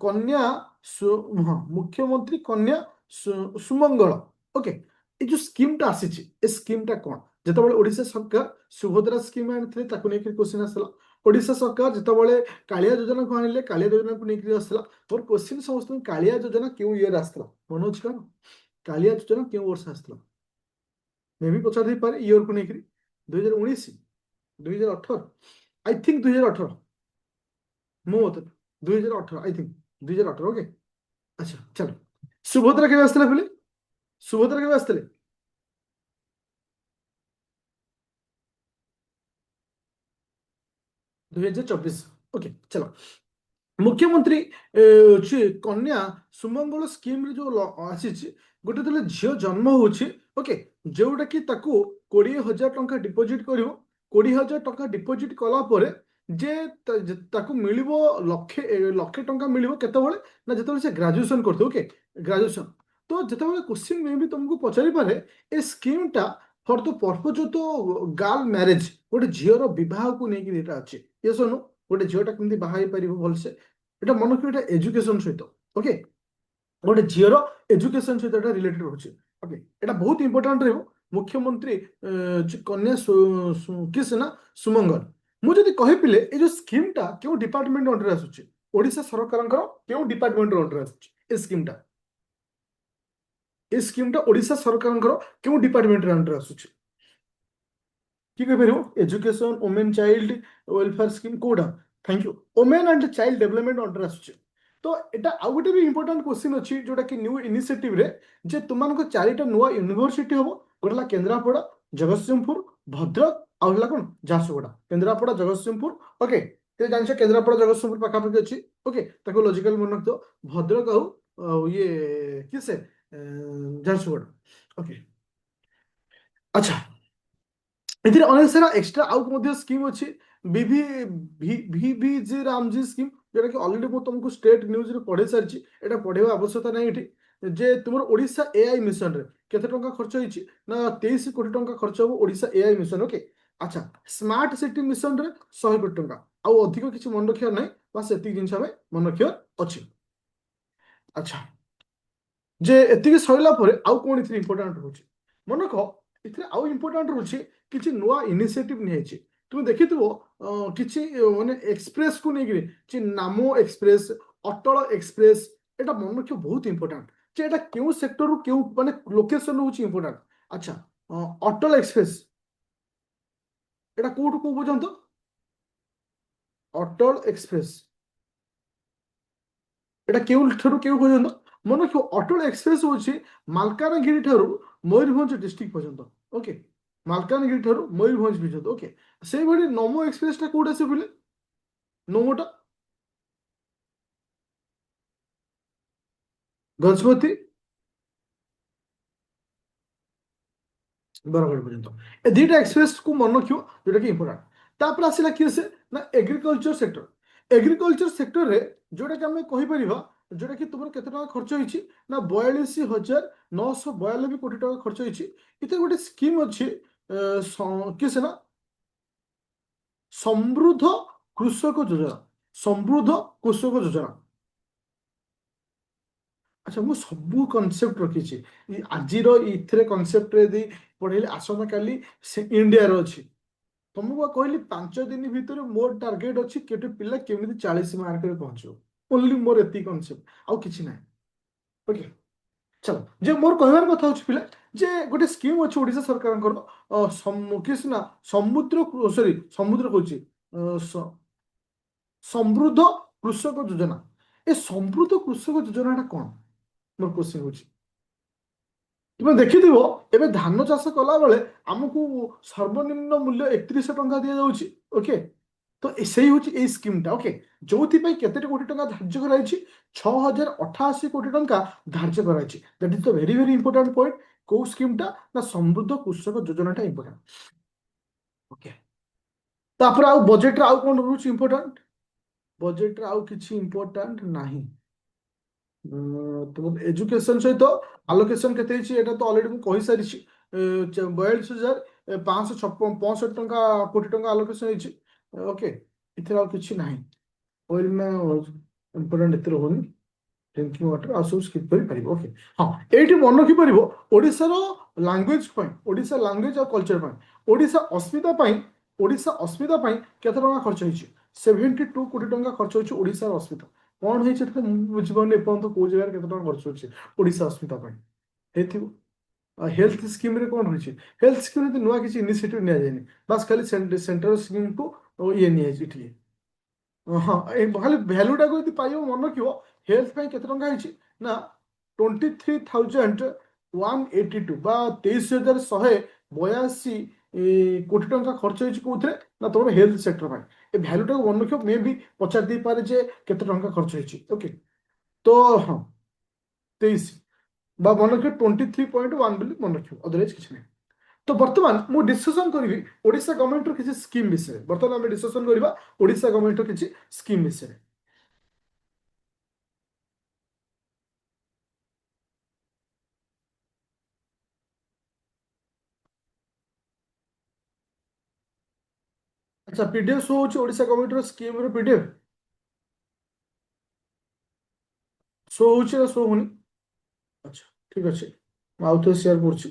କନ୍ୟା ହଁ, ମୁଖ୍ୟମନ୍ତ୍ରୀ କନ୍ୟା ସୁମଙ୍ଗଳ। ଓକେ, এই ଯୋଉ ସ୍କିମ୍ଟା ଆସିଛି, ଏ ସ୍କିମ୍ଟା କ'ଣ? ଯେତେବେଳେ ଓଡ଼ିଶା ସରକାର ସୁଭଦ୍ରା ସ୍କିମ୍ ଆଣିଥିଲେ, ତାକୁ ନେଇକି କ୍ୱେଶ୍ଚିନ୍ ଆସିଥିଲା। ଓଡ଼ିଶା ସରକାର ଯେତେବେଳେ କାଳିଆ ଯୋଜନାକୁ ଆଣିଲେ, କାଳିଆ ଯୋଜନାକୁ ନେଇକି ଆସିଥିଲା। ମୋର କ୍ୱେଶ୍ଚିନ୍ ସମସ୍ତଙ୍କୁ, କାଳିଆ ଯୋଜନା କେଉଁ ଇୟର ଆସିଥିଲା? ମନେ ଅଛି କ'ଣ? କାଳିଆ ଯୋଜନା କେଉଁ ବର୍ଷ ଆସିଥିଲା? ମେ ବି ପଚାରି ଦେଇପାରେ ଇୟରକୁ ନେଇକରି। 2019, 2018, ଆଇ ଥିଙ୍କ 2018, ମୋ ମତରେ 2018, ଆଇ ଥିଙ୍କ 2018। ଓକେ, ଆଚ୍ଛା, ଚାଲ। ସୁଭଦ୍ରା କେବେ ଆସିଥିଲା ପିଲେ? ସୁଭଦ୍ରା କେବେ ଆସିଥିଲେ? 2024। ओके चलो मुख्यमंत्री कन्या सुमंगल स्कीम रे जो आसी गोटे तेल झील जन्म होची ओके जोटा कि ताकू 20,000 टंका डिपोजिट करिवो 20,000 टंका डिपोजिट कला परे जे ताकू मिलिबो लक्षे टंका मिलिबो केतेबेले ना जेतेबेले से ग्रेजुएशन करते ओके ग्रेजुएशन तो जेतेबेले क्वेश्चन में भी तुमको पचारि पारे ए स्कीम टा फॉर द पर्पज तो गर्ल मैरिज गोटे झीर विवाह को लेकिन एटा अच्छे ये सुनो गोटे झीलटा केमती बाहा पार भलसे এটা মনে করি এটা এডুকেশন সহিত ওকে গোটে ঝিওর এডুকেশন সহিত এটা রিলেটেড রয়েছে ওকে এটা বহুত ইম্পর্টান্ট রহব মুখ্যমন্ত্রী কন্যা কিস না সুমঙ্গল ମୁଁ ଯଦି କହିଥିଲେ এই যে স্কিমটা কেউ ডিপার্টমেন্ট অন্ডরে আসুଛି ওড়িশা সরকারଙ୍କର কেউ ডিপার্টমেন্ট অন্ডরে আসুଛି এই স্কিমটা ওড়িশা সরকারଙ୍କର কেউ ডিপার্টমেন্ট অন্ডরে আসুଛି কি কইପାରିବ education women child welfare scheme কোডা thank you women and child development under आसुचे तो एटा आउ गोटे भी इंपोर्टेंट क्वेश्चन अछि जोटा कि न्यू इनिशिएटिव रे जे तुमनको चारिटा नुवा यूनिवर्सिटी हबो गोटला केंद्रापड़ा जगतसिंहपुर भद्रक आउ हला कोन झारसुगुड़ा केंद्रापड़ा जगतसिंहपुर ओके ते जानछ केंद्रापड़ा जगतसिंहपुर पाखा पाखी अछि ओके ताको लॉजिकल मन रखतो भद्रक आउ ये किसे झारसुगुड़ा ओके अच्छा ଏଥିରେ ଅନେକ ସାରା ଏକ୍ସଟ୍ରା ଆଉ ମଧ୍ୟ ସ୍କିମ୍ ଅଛି ବିଭି ଭିଭିଜି ରାମଜି ସ୍କିମ୍ ଯୋଉଟା କି ଅଲରେଡି ମୁଁ ତମକୁ ଷ୍ଟେଟ୍ ନ୍ୟୁଜରେ ପଢେଇ ସାରିଛି ଏଟା ପଢେଇବା ଆବଶ୍ୟକତା ନାହିଁ ଏଠି ଯେ ତୁମର ଓଡ଼ିଶା ଏଆଇ ମିଶନରେ କେତେ ଟଙ୍କା ଖର୍ଚ୍ଚ ହେଇଛି ନା 23 କୋଟି ଟଙ୍କା ଖର୍ଚ୍ଚ ହବ ଓଡ଼ିଶା ଏଆଇ ମିଶନ ଓକେ ଆଚ୍ଛା ସ୍ମାର୍ଟ ସିଟି ମିଶନରେ 100 କୋଟି ଟଙ୍କା ଆଉ ଅଧିକ କିଛି ମନେ ରଖିବାର ନାହିଁ ବାସ୍ ଏତିକି ଜିନିଷ ଆମେ ମନେ ରଖିବାର ଅଛି ଆଚ୍ଛା ଯେ ଏତିକି ସରିଲା ପରେ ଆଉ କଣ ଏଥିରେ ଇମ୍ପୋର୍ଟାଣ୍ଟ ରହୁଛି ମନେକ ଏଥିରେ ଆଉ ଇମ୍ପୋର୍ଟାଣ୍ଟ ରହୁଛି କିଛି ନୂଆ ଇନିସିଏଟିଭ ନିଆଯାଇଛି ତୁମେ ଦେଖିଥିବ କିଛି ମାନେ ଏକ୍ସପ୍ରେସ କୁ ନେଇକିରି ଯେ ନାମୋ ଏକ୍ସପ୍ରେସ ଅଟଳ ଏକ୍ସପ୍ରେସ ଏଟା ମନେ ରଖିବା ବହୁତ ଇମ୍ପୋର୍ଟାଣ୍ଟ ଯେ ଏଟା କେଉଁ ସେକ୍ଟରରୁ କେଉଁ ମାନେ ଲୋକେସନ ହଉଛି ଇମ୍ପୋର୍ଟାଣ୍ଟ ଆଚ୍ଛା ଅଟଳ ଏକ୍ସପ୍ରେସ ଏଟା କୋଉଠୁ କୋଉ ପର୍ଯ୍ୟନ୍ତ ଅଟଳ ଏକ୍ସପ୍ରେସ এটা କେଉଁଠାରୁ କେଉଁ ପର୍ଯ୍ୟନ୍ତ ମନେ ରଖିବ ଅଟଳ ଏକ୍ସପ୍ରେସ ହଉଛି ମାଲକାନଗିରି ଠାରୁ ମୟୂରଭଞ୍ଜ ଡିଷ୍ଟ୍ରିକ୍ଟ ପର୍ଯ୍ୟନ୍ତ ଓକେ ମାଲକାନଗିରି ଠାରୁ ମୟୂରଭଞ୍ଜ ପର୍ଯ୍ୟନ୍ତ ଓକେ ସେଇଭଳି ନମୋ ଏକ୍ସପ୍ରେସଟା କୋଉଠି ଆସିବ ବୋଲେ ନମୋଟା ଗଜପତି ବରଗଡ଼ ପର୍ଯ୍ୟନ୍ତ ଏ ଦୁଇଟା ଏକ୍ସପ୍ରେସକୁ ମନେ ରଖିବ ଯୋଉଟା କି ଇମ୍ପୋର୍ଟାଣ୍ଟ ତାପରେ ଆସିଲା କିଏ ସେ ନା ଏଗ୍ରିକଲଚର ସେକ୍ଟର ଏଗ୍ରିକଲଚର ସେକ୍ଟରରେ ଯୋଉଟା କି ଆମେ କହିପାରିବା ଯୋଉଟା କି ତୁମର କେତେ ଟଙ୍କା ଖର୍ଚ୍ଚ ହେଇଛି ନା 42,992 କୋଟି ଟଙ୍କା ଖର୍ଚ୍ଚ ହେଇଛି ଏଥିରେ ଗୋଟେ ସ୍କିମ୍ ଅଛି କିଏ ସେ ନା ସମୃଦ୍ଧ କୃଷକ ଯୋଜନା ସମୃଦ୍ଧ କୃଷକ ଯୋଜନା ଆଚ୍ଛା ମୁଁ ସବୁ କନସେପ୍ଟ ରଖିଛି ଆଜିର ଏଥିରେ କନସେପ୍ଟରେ ଯଦି ପଢେଇଲେ ଆସନ୍ତା କାଲି ସେ ଇଣ୍ଡିଆର ଅଛି ତମକୁ କହିଲି 5 ଦିନ ଭିତରେ ମୋର ଟାର୍ଗେଟ ଅଛି କେତେ ପିଲା କେମିତି 40 ମାର୍କରେ ପହଞ୍ଚିବ ଓନ୍ଲି ମୋର ଏତିକି କନସେପ୍ଟ ଆଉ କିଛି ନାହିଁ ଓକେ ଚାଲ ଯେ ମୋର କହିବାର କଥା ହଉଛି ପିଲା ଯେ ଗୋଟେ ସ୍କିମ୍ ଅଛି ଓଡ଼ିଶା ସରକାରଙ୍କର କିସ୍ ନା ସମୁଦ୍ର ସରି ସମୁଦ୍ର କହୁଛି ସମୃଦ୍ଧ କୃଷକ ଯୋଜନା ଏ ସମୃଦ୍ଧ କୃଷକ ଯୋଜନାଟା କଣ ମୋର କ୍ୱେଶ୍ଚିନ୍ ହଉଛି ତୁମେ ଦେଖିଥିବ ଏବେ ଧାନ ଚାଷ କଲା ବେଳେ ଆମକୁ ସର୍ବନିମ୍ନ ମୂଲ୍ୟ 31 ଟଙ୍କା ଦିଆଯାଉଛି ଓକେ ତ ସେଇ ହଉଛି ଏଇ ସ୍କିମ୍ଟା ଓକେ ଯୋଉଥିପାଇଁ କେତେ କୋଟି ଟଙ୍କା ଧାର୍ଯ୍ୟ କରାଯାଇଛି 6,088 କୋଟି ଟଙ୍କା ଧାର୍ଯ୍ୟ କରାଯାଇଛି that is the very very important point କୋଉ ସ୍କିମ୍ଟା ନା ସମୃଦ୍ଧ କୃଷକ ଯୋଜନାଟା ଇମ୍ପୋର୍ଟାଣ୍ଟ ଓକେ ତାପରେ ଆଉ ବଜେଟରେ ଆଉ କଣ ରହୁଛି ଇମ୍ପୋର୍ଟାଣ୍ଟ ବଜେଟରେ ଆଉ କିଛି ଇମ୍ପୋର୍ଟାଣ୍ଟ ନାହିଁ ତୁମ ଏଜୁକେସନ ସହିତ ଆଲୋକେସନ କେତେ ହେଇଛି ଏଟା ତ ଅଲରେଡି ମୁଁ କହିସାରିଛି 42,565 ଟଙ୍କା କୋଟି ଟଙ୍କା ଆଲୋକେସନ ହେଇଛି ଓକେ ଏଥିରେ ଆଉ କିଛି ନାହିଁ ଇମ୍ପୋର୍ଟାଣ୍ଟ ଏତେ ରହୁନି ଡ୍ରିଙ୍କିଂ ୱାଟର ଆଉ ସବୁ ସ୍କିପ୍ କରିପାରିବ ଓକେ ହଁ ଏଇଠି ମନେ ରଖିପାରିବ ଓଡ଼ିଶାର ଲାଙ୍ଗୁଏଜ ପାଇଁ ଓଡ଼ିଶା ଲାଙ୍ଗୁଏଜ ଆଉ କଲଚର ପାଇଁ ଓଡ଼ିଶା ଅସ୍ମିତା ପାଇଁ ଓଡ଼ିଶା ଅସ୍ମିତା ପାଇଁ କେତେ ଟଙ୍କା ଖର୍ଚ୍ଚ ହେଇଛି 72 କୋଟି ଟଙ୍କା ଖର୍ଚ୍ଚ ହେଇଛି ଓଡ଼ିଶାର ଅସ୍ମିତା କଣ ହେଇଛି ଏଥିରେ ମୁଁ ବୁଝିପାରୁନି ଏପର୍ଯ୍ୟନ୍ତ କୋଉ ଜାଗାରେ କେତେ ଟଙ୍କା ଖର୍ଚ୍ଚ ହଉଛି ଓଡ଼ିଶା ଅସ୍ମିତା ପାଇଁ ହେଇଥିବ ହେଲ୍ଥ ସ୍କିମ୍ରେ କଣ ରହିଛି ହେଲ୍ଥ ସ୍କିମ୍ରେ ନୂଆ କିଛି ଇନିସିଏଟିଭ ନିଆଯାଇନି ବାସ୍ ଖାଲି ସେଣ୍ଟ୍ରାଲ ସ୍କିମ୍କୁ ଇଏ ନିଆଯାଇଛି ଟିକେ ହଁ ଖାଲି ଭ୍ୟାଲୁଟାକୁ ଯଦି ପାଇବ ମନେ ରଖିବ ହେଲ୍ଥ ପାଇଁ କେତେ ଟଙ୍କା ହେଇଛି ନା 23,182 ବା 23,182 কোটি ଟଙ୍କା ଖର୍ଚ୍ଚ ହେଇଛି କୋଉଥିରେ ନା ତମର ହେଲ୍ଥ ସେକ୍ଟର ପାଇଁ। ଏ ଭ୍ୟାଲୁଟାକୁ ମନେ ରଖିବ, ମେ ବି ପଚାରି ଦେଇପାରେ ଯେ କେତେ ଟଙ୍କା ଖର୍ଚ୍ଚ ହେଇଛି। ଓକେ, ତ ହଁ 23 বা ମନେ ରଖିବ 23.1 ବୋଲି ମନେ ରଖିବ, ଅଦରୱାଇଜ କିଛି ନାହିଁ। ତ ବର୍ତ୍ତମାନ ମୁଁ ଡିସ୍କସନ କରିବି ଓଡ଼ିଶା ଗଭର୍ଣ୍ଣମେଣ୍ଟର କିଛି ସ୍କିମ୍ ବିଷୟରେ। ବର୍ତ୍ତମାନ ଆମେ ଡିସ୍କସନ କରିବା ଓଡ଼ିଶା ଗଭର୍ଣ୍ଣମେଣ୍ଟର କିଛି ସ୍କିମ୍ ବିଷୟରେ। ଆଚ୍ଛା, ପିଡିଏଫ୍ ଶୋ ହଉଛି ଓଡ଼ିଶା ଗଭର୍ଣ୍ଣମେଣ୍ଟର ସ୍କିମ୍ର ପିଡିଏଫ୍ ଶୋ ହଉଛି ନା ଶୋ ହଉନି? ଆଚ୍ଛା, ଠିକ ଅଛି, ମୁଁ ଆଉ ଥରେ ସେୟାର କରୁଛି।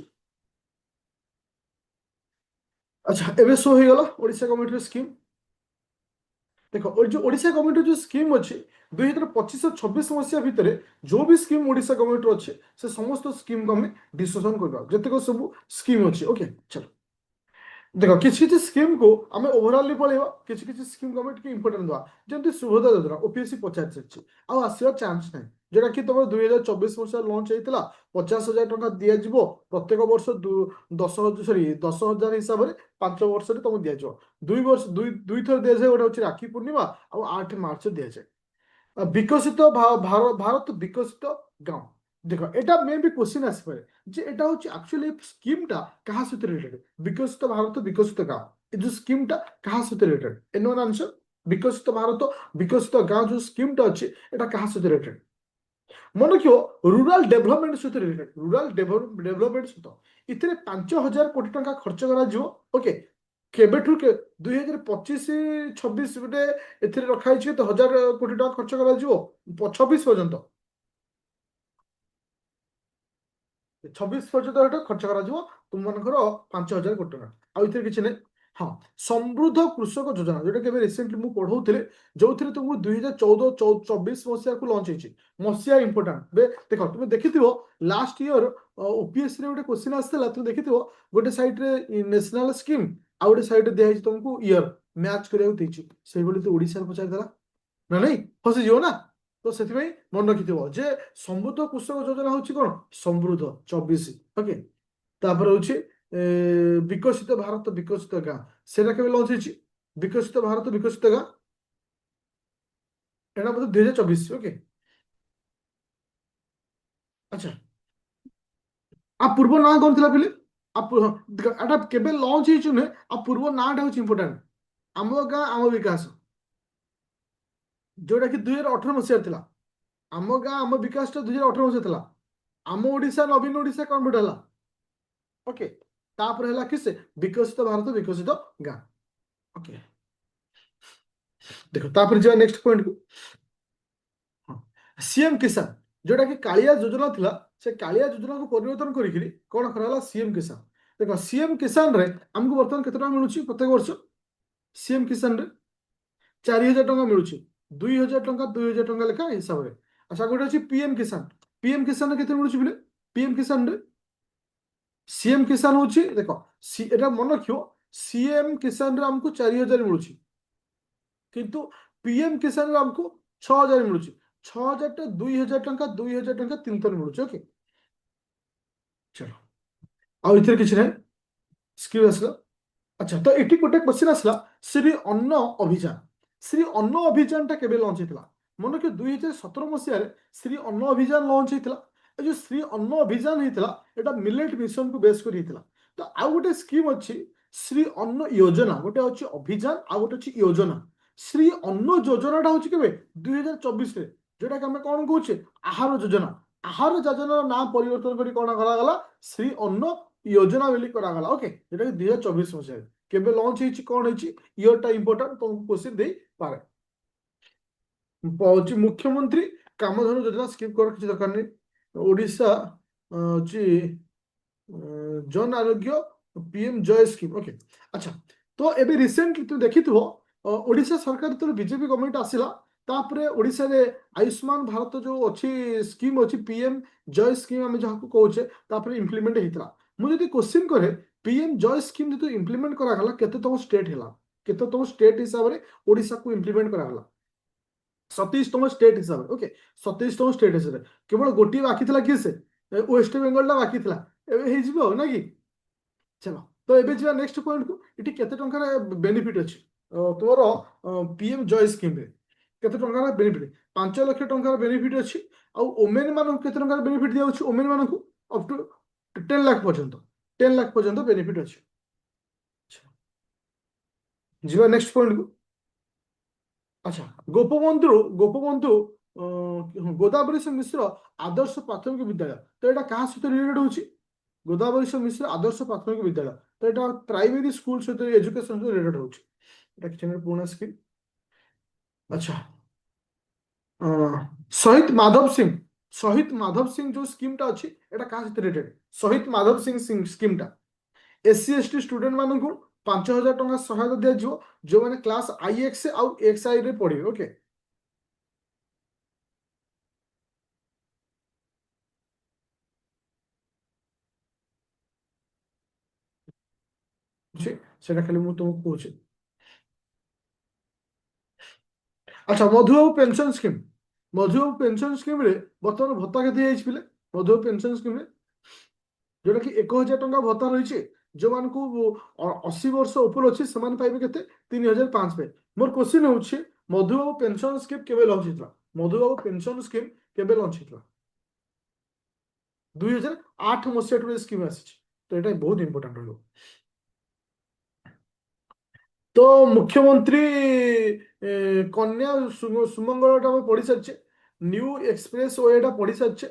ଆଚ୍ଛା, ଏବେ ଶୋ ହେଇଗଲା ଓଡ଼ିଶା ଗଭର୍ଣ୍ଣମେଣ୍ଟର ସ୍କିମ୍। ଦେଖ ওই যে ওড়িশা গভর্নমেন্টের যে স্কিম ଅଛି 2025-26 ଭିତରେ ଯୋଉ ବି ସ୍କିମ୍ ଓଡ଼ିଶା ଗଭର୍ଣ୍ଣମେଣ୍ଟର ଅଛି ସେ ସମସ୍ତ ସ୍କିମ୍କୁ ଆମେ ଡିସ୍କସନ କରିବା, ଯେତେକ ସବୁ ସ୍କିମ୍ ଅଛି। ଓକେ, ଚାଲ ଦେଖ କିଛି କିଛି ସ୍କିମ୍କୁ ଆମେ ଓଭରଅଲି ପଳେଇବା, କିଛି କିଛି ସ୍କିମ୍କୁ ଆମେ ଟିକେ ଇମ୍ପୋର୍ଟାଣ୍ଟ ଦେବା। ଯେମିତି ସୁଭଦ୍ରା ଯୋଜନା ଓପିଏସ୍ସି ପଚାରି ସାରିଛି, ଆଉ ଆସିବାର ଚାନ୍ସ ନାହିଁ। ଯୋଉଟାକି ତମର 2024 ଲଞ୍ଚ ହେଇଥିଲା, 50,000 ଟଙ୍କା ଦିଆଯିବ ପ୍ରତ୍ୟେକ ବର୍ଷ 10,000 ହିସାବରେ 5 ବର୍ଷରେ ତମକୁ ଦିଆଯିବ। ଦୁଇଥର ଦିଆଯାଏ, ଗୋଟେ ହଉଛି ରାକ୍ଷୀ ପୂର୍ଣ୍ଣିମା ଆଉ 8 ମାର୍ଚ୍ଚ ଦିଆଯାଏ। ବିକଶିତ ଭାରତ ବିକଶିତ ଗାঁও। ଦେଖ এটা মে বি কোশ্চিন আসবে যে এটা হচ্ছে অ্যাকচুয়ালি স্কিমটা কাহা সাথে রিলেটেড। বিকশিত ভারত বিকশিত গাঁও, এই যে স্কিমটা কাহা সাথে রিলেটেড? এনোর আনসার বিকশিত ভারত বিকশিত গাঁও যে স্কিমটা আছে এটা কাহা সাথে রিলেটেড? মনে রাখিও রুরাল ডেভেলপমেন্ট সହିତ রিলেটেড, রুরাল ডেভেলপমেন্ট সହିତ। এতে 5,000 কোটি টাকা খরচ করা যাব। ওকে, কেবেঠু 2025-26 ଗୋଟେ ଏଥିରେ ରଖା ହେଇଛି କେତେ 1,000 କୋଟି ଟଙ୍କା ଖର୍ଚ୍ଚ କରାଯିବ 26 ପର୍ଯ୍ୟନ୍ତ। 26 ପର୍ଯ୍ୟନ୍ତ ଏଟା ଖର୍ଚ୍ଚ କରାଯିବ ତୁମମାନଙ୍କର 5,000 କୋଟି ଟଙ୍କା, ଆଉ ଏଥିରେ କିଛି ନାହିଁ। ହଁ, ସମୃଦ୍ଧ କୃଷକ ଯୋଜନା ଯୋଉଟା କି ଏବେ ରିସେଣ୍ଟଲି ମୁଁ ପଢଉଥିଲି, ଯୋଉଥିରେ ତୁମକୁ 2014-24 ମସିହାକୁ ଲଞ୍ଚ ହେଇଛି। ମସିହା ଇମ୍ପୋର୍ଟାଣ୍ଟ ଦେଖ, ତୁମେ ଦେଖିଥିବ ଲାଷ୍ଟ ଇୟର ଓପିଏସ୍ସି ରେ ଗୋଟେ କ୍ୱେଶ୍ଚିନ୍ ଆସିଥିଲା, ତୁମେ ଦେଖିଥିବ ଗୋଟେ ସାଇଡରେ ନ୍ୟାସନାଲ ସ୍କିମ୍ ଆଉ ଗୋଟେ ସାଇଡରେ ଦିଆହେଇଛି ତୁମକୁ ଇୟର ମ୍ୟାଚ୍ କରିବାକୁ ଦେଇଛି। ସେଇଭଳି ତ ଓଡ଼ିଶାରେ ପଚାରିଦେଲା ନା ନାଇଁ, ଫସିଯିବ ନା। ତ ସେଥିପାଇଁ ମନେ ରଖିଥିବ ଯେ ସମୃଦ୍ଧ କୃଷକ ଯୋଜନା ହଉଛି କଣ? ସମୃଦ୍ଧ 24। ଓକେ, ତାପରେ ହଉଛି ବିକଶିତ ଭାରତ ବିକଶିତ ଗାଁ, ସେଟା କେବେ ଲଞ୍ଚ ହେଇଛି? ବିକଶିତ ଭାରତ ବିକଶିତ ଗାଁ ଏଟା ବୋଧେ 2024। ଓକେ, ଆଚ୍ଛା, ଆ ପୂର୍ବ ନାଁ କଣ ଥିଲା ପିଲେ? ଏଟା କେବେ ଲଞ୍ଚ ହେଇଛି ନୁହେଁ, ଆଉ ପୂର୍ବ ନାଁଟା ହଉଛି ଇମ୍ପୋର୍ଟାଣ୍ଟ। ଆମ ଗାଁ ଆମ ବିକାଶ, ଯୋଉଟା କି 2018 ମସିହାରେ ଥିଲା। ଆମ ଗାଁ ଆମ ବିକାଶଟା 2018 ମସିହା ଥିଲା। ଆମ ଓଡ଼ିଶା ନବୀନ ଓଡ଼ିଶା କନଭର୍ଟ ହେଲା। ଓକେ, ତାପରେ ହେଲା କିସେ ବିକଶିତ ଭାରତ ବିକଶିତ ଗାଁ। ଓକେ, ଦେଖ ତାପରେ ଯିବା ନେକ୍ସଟ ପଏଣ୍ଟକୁ। ସିଏମ କିଷାନ, ଯୋଉଟା କି କାଳିଆ ଯୋଜନା ଥିଲା, ସେ କାଳିଆ ଯୋଜନାକୁ ପରିବର୍ତ୍ତନ କରିକିରି କଣ କରାଗଲା? ସିଏମ କିଷାନ। ଦେଖ ସିଏମ କିଷାନରେ ଆମକୁ ବର୍ତ୍ତମାନ କେତେ ଟଙ୍କା ମିଳୁଛି ପ୍ରତ୍ୟେକ ବର୍ଷ? ସିଏମ କିଷାନରେ 4,000 ଟଙ୍କା ମିଳୁଛି, 2,000 ଟଙ୍କା 2,000 ଟଙ୍କା ଲେଖା ହିସାବରେ। ଆଚ୍ଛା, ଗୋଟେ ଅଛି ପିଏମ କିଷାନ। ପିଏମ କିଷାନରେ କେତେ ମିଳୁଛି ବୋଲେ? ପିଏମ କିଷାନରେ ସିଏମ କିଷାନ ହଉଛି ଦେଖ, ଏଟା ମନେ ରଖିବ, ସିଏମ କିଷାନରେ ଆମକୁ 4,000 ମିଳୁଛି, କିନ୍ତୁ ପିଏମ କିଷାନରେ ଆମକୁ 6,000 ମିଳୁଛି। 6,000ଟା 2,000 ଟଙ୍କା 2,000 ଟଙ୍କା 3 ଥର ମିଳୁଛି। ଓକେ, ଚलो, ଆଉ ଏଥିରେ କିଛି ନାହିଁ। ସ୍କିଲ୍ ଆସିଲା। ଆଚ୍ଛା, ତ ଏଠି ଗୋଟେ କ୍ୱେଶ୍ଚିନ୍ ଆସିଲା, ଶ୍ରୀ ଅନ୍ନ ଅଭିଯାନ। ଶ୍ରୀ ଅନ୍ନ ଅଭିଯାନଟା କେବେ ଲଞ୍ଚ ହେଇଥିଲା? ମନେ କି 2017 ମସିହାରେ ଶ୍ରୀ ଅନ୍ନ ଅଭିଯାନ ଲଞ୍ଚ ହେଇଥିଲା। ଏ ଯୋଉ ଶ୍ରୀ ଅନ୍ନ ଅଭିଯାନ ହେଇଥିଲା, ଏଟା ମିଲେଟ ମିଶନକୁ ବେସ୍ କରି ହେଇଥିଲା। ତ ଆଉ ଗୋଟେ ସ୍କିମ୍ ଅଛି ଶ୍ରୀ ଅନ୍ନ ୟୋଜନା, ଗୋଟେ ଅଛି ଅଭିଯାନ ଆଉ ଗୋଟେ ଅଛି ୟୋଜନା। ଶ୍ରୀ ଅନ୍ନ ଯୋଜନାଟା ହଉଛି କେବେ? 2024ରେ, ଯୋଉଟା କି ଆମେ କଣ କହୁଛେ ଆହାର ଯୋଜନା। ଆହାର ଯୋଜନାର ନାଁ ପରିବର୍ତ୍ତନ କରି କଣ କରାଗଲା? ଶ୍ରୀ ଅନ୍ନ ୟୋଜନା ବୋଲି କରାଗଲା। ଓକେ, যেটা কি 2024 ମସିହାରେ କେବେ ଲଞ୍ଚ ହେଇଛି, କଣ ହେଇଛି, ଇୟରଟା ଇମ୍ପୋର୍ଟାଣ୍ଟ, ତମକୁ କ୍ୱେଶ୍ଚିନ୍ ଦେଇପାରେ। ହଉଛି ମୁଖ୍ୟମନ୍ତ୍ରୀ କାମଧେନୁ ଯୋଜନା ସ୍କିପ୍ କର, କିଛି ଦରକାର ନାହିଁ। ଓଡ଼ିଶା ହଉଛି ଜନ ଆରୋଗ୍ୟ ପିଏମ ଜୟ ସ୍କିମ୍। ଓକେ, ଆଚ୍ଛା, ତ ଏବେ ରିସେଣ୍ଟଲି ତୁମେ ଦେଖିଥିବ ଓଡ଼ିଶା ସରକାର ଯେତେବେଳେ ବିଜେପି ଗଭର୍ଣ୍ଣମେଣ୍ଟ ଆସିଲା, ତାପରେ ଓଡ଼ିଶାରେ ଆୟୁଷ୍ମାନ ଭାରତ ଯୋଉ ଅଛି ସ୍କିମ୍ ଅଛି, ପିଏମ ଜୟ ସ୍କିମ୍ ଆମେ ଯାହାକୁ କହୁଛେ, ତାପରେ ଇମ୍ପ୍ଲିମେଣ୍ଟ ହେଇଥିଲା। ମୁଁ ଯଦି କ୍ୱେଶ୍ଚିନ୍ କରେ ପିଏମ ଜୟ ସ୍କିମ୍ ଯେହେତୁ ଇମ୍ପ୍ଲିମେଣ୍ଟ କରାଗଲା, କେତେ ତମ ଷ୍ଟେଟ୍ ହେଲା? କେତେ ତମ ଷ୍ଟେଟ୍ ହିସାବରେ ଓଡ଼ିଶାକୁ ଇମ୍ପ୍ଲିମେଣ୍ଟ କରାଗଲା? 27ତମ ଷ୍ଟେଟ୍ ହିସାବରେ। ଓକେ, 27ତମ ଷ୍ଟେଟ୍ ହିସାବରେ କେବଳ ଗୋଟିଏ ବାକି ଥିଲା, କିଏ ସେ? ୱେଷ୍ଟ ବେଙ୍ଗଲଟା ବାକି ଥିଲା। ଏବେ ହେଇଯିବ ଆଉ ନା କି? ଚାଲ, ତ ଏବେ ଯିବା ନେକ୍ସଟ ପଏଣ୍ଟ କୁ, ଏଠି କେତେ ଟଙ୍କାର ବେନିଫିଟ ଅଛି ତୋର ପିଏମ ଜୟ ସ୍କିମ ରେ କେତେ ଟଙ୍କାର ବେନିଫିଟ? 5 ଲକ୍ଷ ଟଙ୍କାର ବେନିଫିଟ ଅଛି। ଆଉ ଓମେନ ମାନଙ୍କୁ କେତେ ଟଙ୍କାର ବେନିଫିଟ ଦିଆଯାଉଛି? ଓମେନ ମାନଙ୍କୁ ଅପ୍ ଟୁ 10 ଲାખ ପର୍ଯ୍ୟନ୍ତ, 10 ଲାখ ପର୍ଯ୍ୟନ୍ତ ବେନିଫିଟ ଅଛି। ଯିବା ନେକ୍ସଟ ପଏଣ୍ଟ କୁ। ଆଚ୍ଛା, ଗୋପବନ୍ଧୁ ଗୋଦାବରୀଶ ମିଶ୍ର ଆଦର୍ଶ ପ୍ରାଥମିକ ବିଦ୍ୟାଳୟ, ତ ଏଇଟା କାହା ସହିତ ରିଲେଟେଡ ହଉଛି? ଗୋଦାବରୀଶ ମିଶ୍ର ଆଦର୍ଶ ପ୍ରାଥମିକ ବିଦ୍ୟାଳୟ, ତ ଏଇଟା ପ୍ରାଇମେରୀ ସ୍କୁଲ ସହିତ ଏଜୁକେଶନ ସହିତ ରିଲେଟେଡ ହଉଛି। এটা କିଛି ଆମର ପୁରୁଣା ସ୍କିମ୍। ଆଚ୍ଛା, ଶହୀଦ ମାଧବ ସିଂ, ଶହୀଦ ମାଧବ ସିଂ ଯୋଉ ସ୍କିମଟା ଅଛି ଏଟା କାହା ସହିତ ରିଲେଟେଡ? ଶହୀଦ ମାଧବ ସିଂ ସ୍କିମଟା SC ST ଷ୍ଟୁଡେଣ୍ଟ ମାନଙ୍କୁ 5,000 ଟଙ୍କା ସହାୟତା ଦିଆଯିବ ଯୋଉମାନେ କ୍ଲାସ IX ଆଉ XI ରେ ପଢିବେ। ଓକେ, ସେଟା ଖାଲି ମୁଁ ତୁମକୁ କହୁଛି। ଆଚ୍ଛା, Madhubabu pension scheme, Madhubabu pension scheme ରେ ବର୍ତ୍ତମାନ ଭତ୍ତା କେତେ ହେଇଯାଇଛି ପିଲେ? ମଧୁବାବୁ ପେନସନ ସ୍କିମ ରେ ଯୋଉଟା କି 1,000 ଟଙ୍କା ଭତ୍ତା ରହିଛି। ଯୋଉମାନଙ୍କୁ 80 ବର୍ଷ ଉପରେ ଅଛି ସେମାନେ ପାଇବେ କେତେ? 3,500 ପାଇବେ। ମୋର କ୍ୱେଶ୍ଚିନ୍ ହଉଛି, ମଧୁବାବୁ ପେନସନ ସ୍କିମ୍ କେବେ ଲଞ୍ଚ ହେଇଥିଲା? ମଧୁବାବୁ ପେନସନ ସ୍କିମ୍ କେବେ ଲଞ୍ଚ ହେଇଥିଲା? 2008 ମସିହାଠାରୁ ଏ ସ୍କିମ୍ ଆସିଛି, ତ ଏଇଟା ବହୁତ ଇମ୍ପୋର୍ଟାଣ୍ଟ ରହିବ। ତ ମୁଖ୍ୟମନ୍ତ୍ରୀ କନ୍ୟା ସୁମଙ୍ଗଳଟା ଆମେ ପଢି ସାରିଛେ। ନ୍ୟୁ ଏକ୍ସପ୍ରେସ ୱେଟା ପଢି ସାରିଛେ।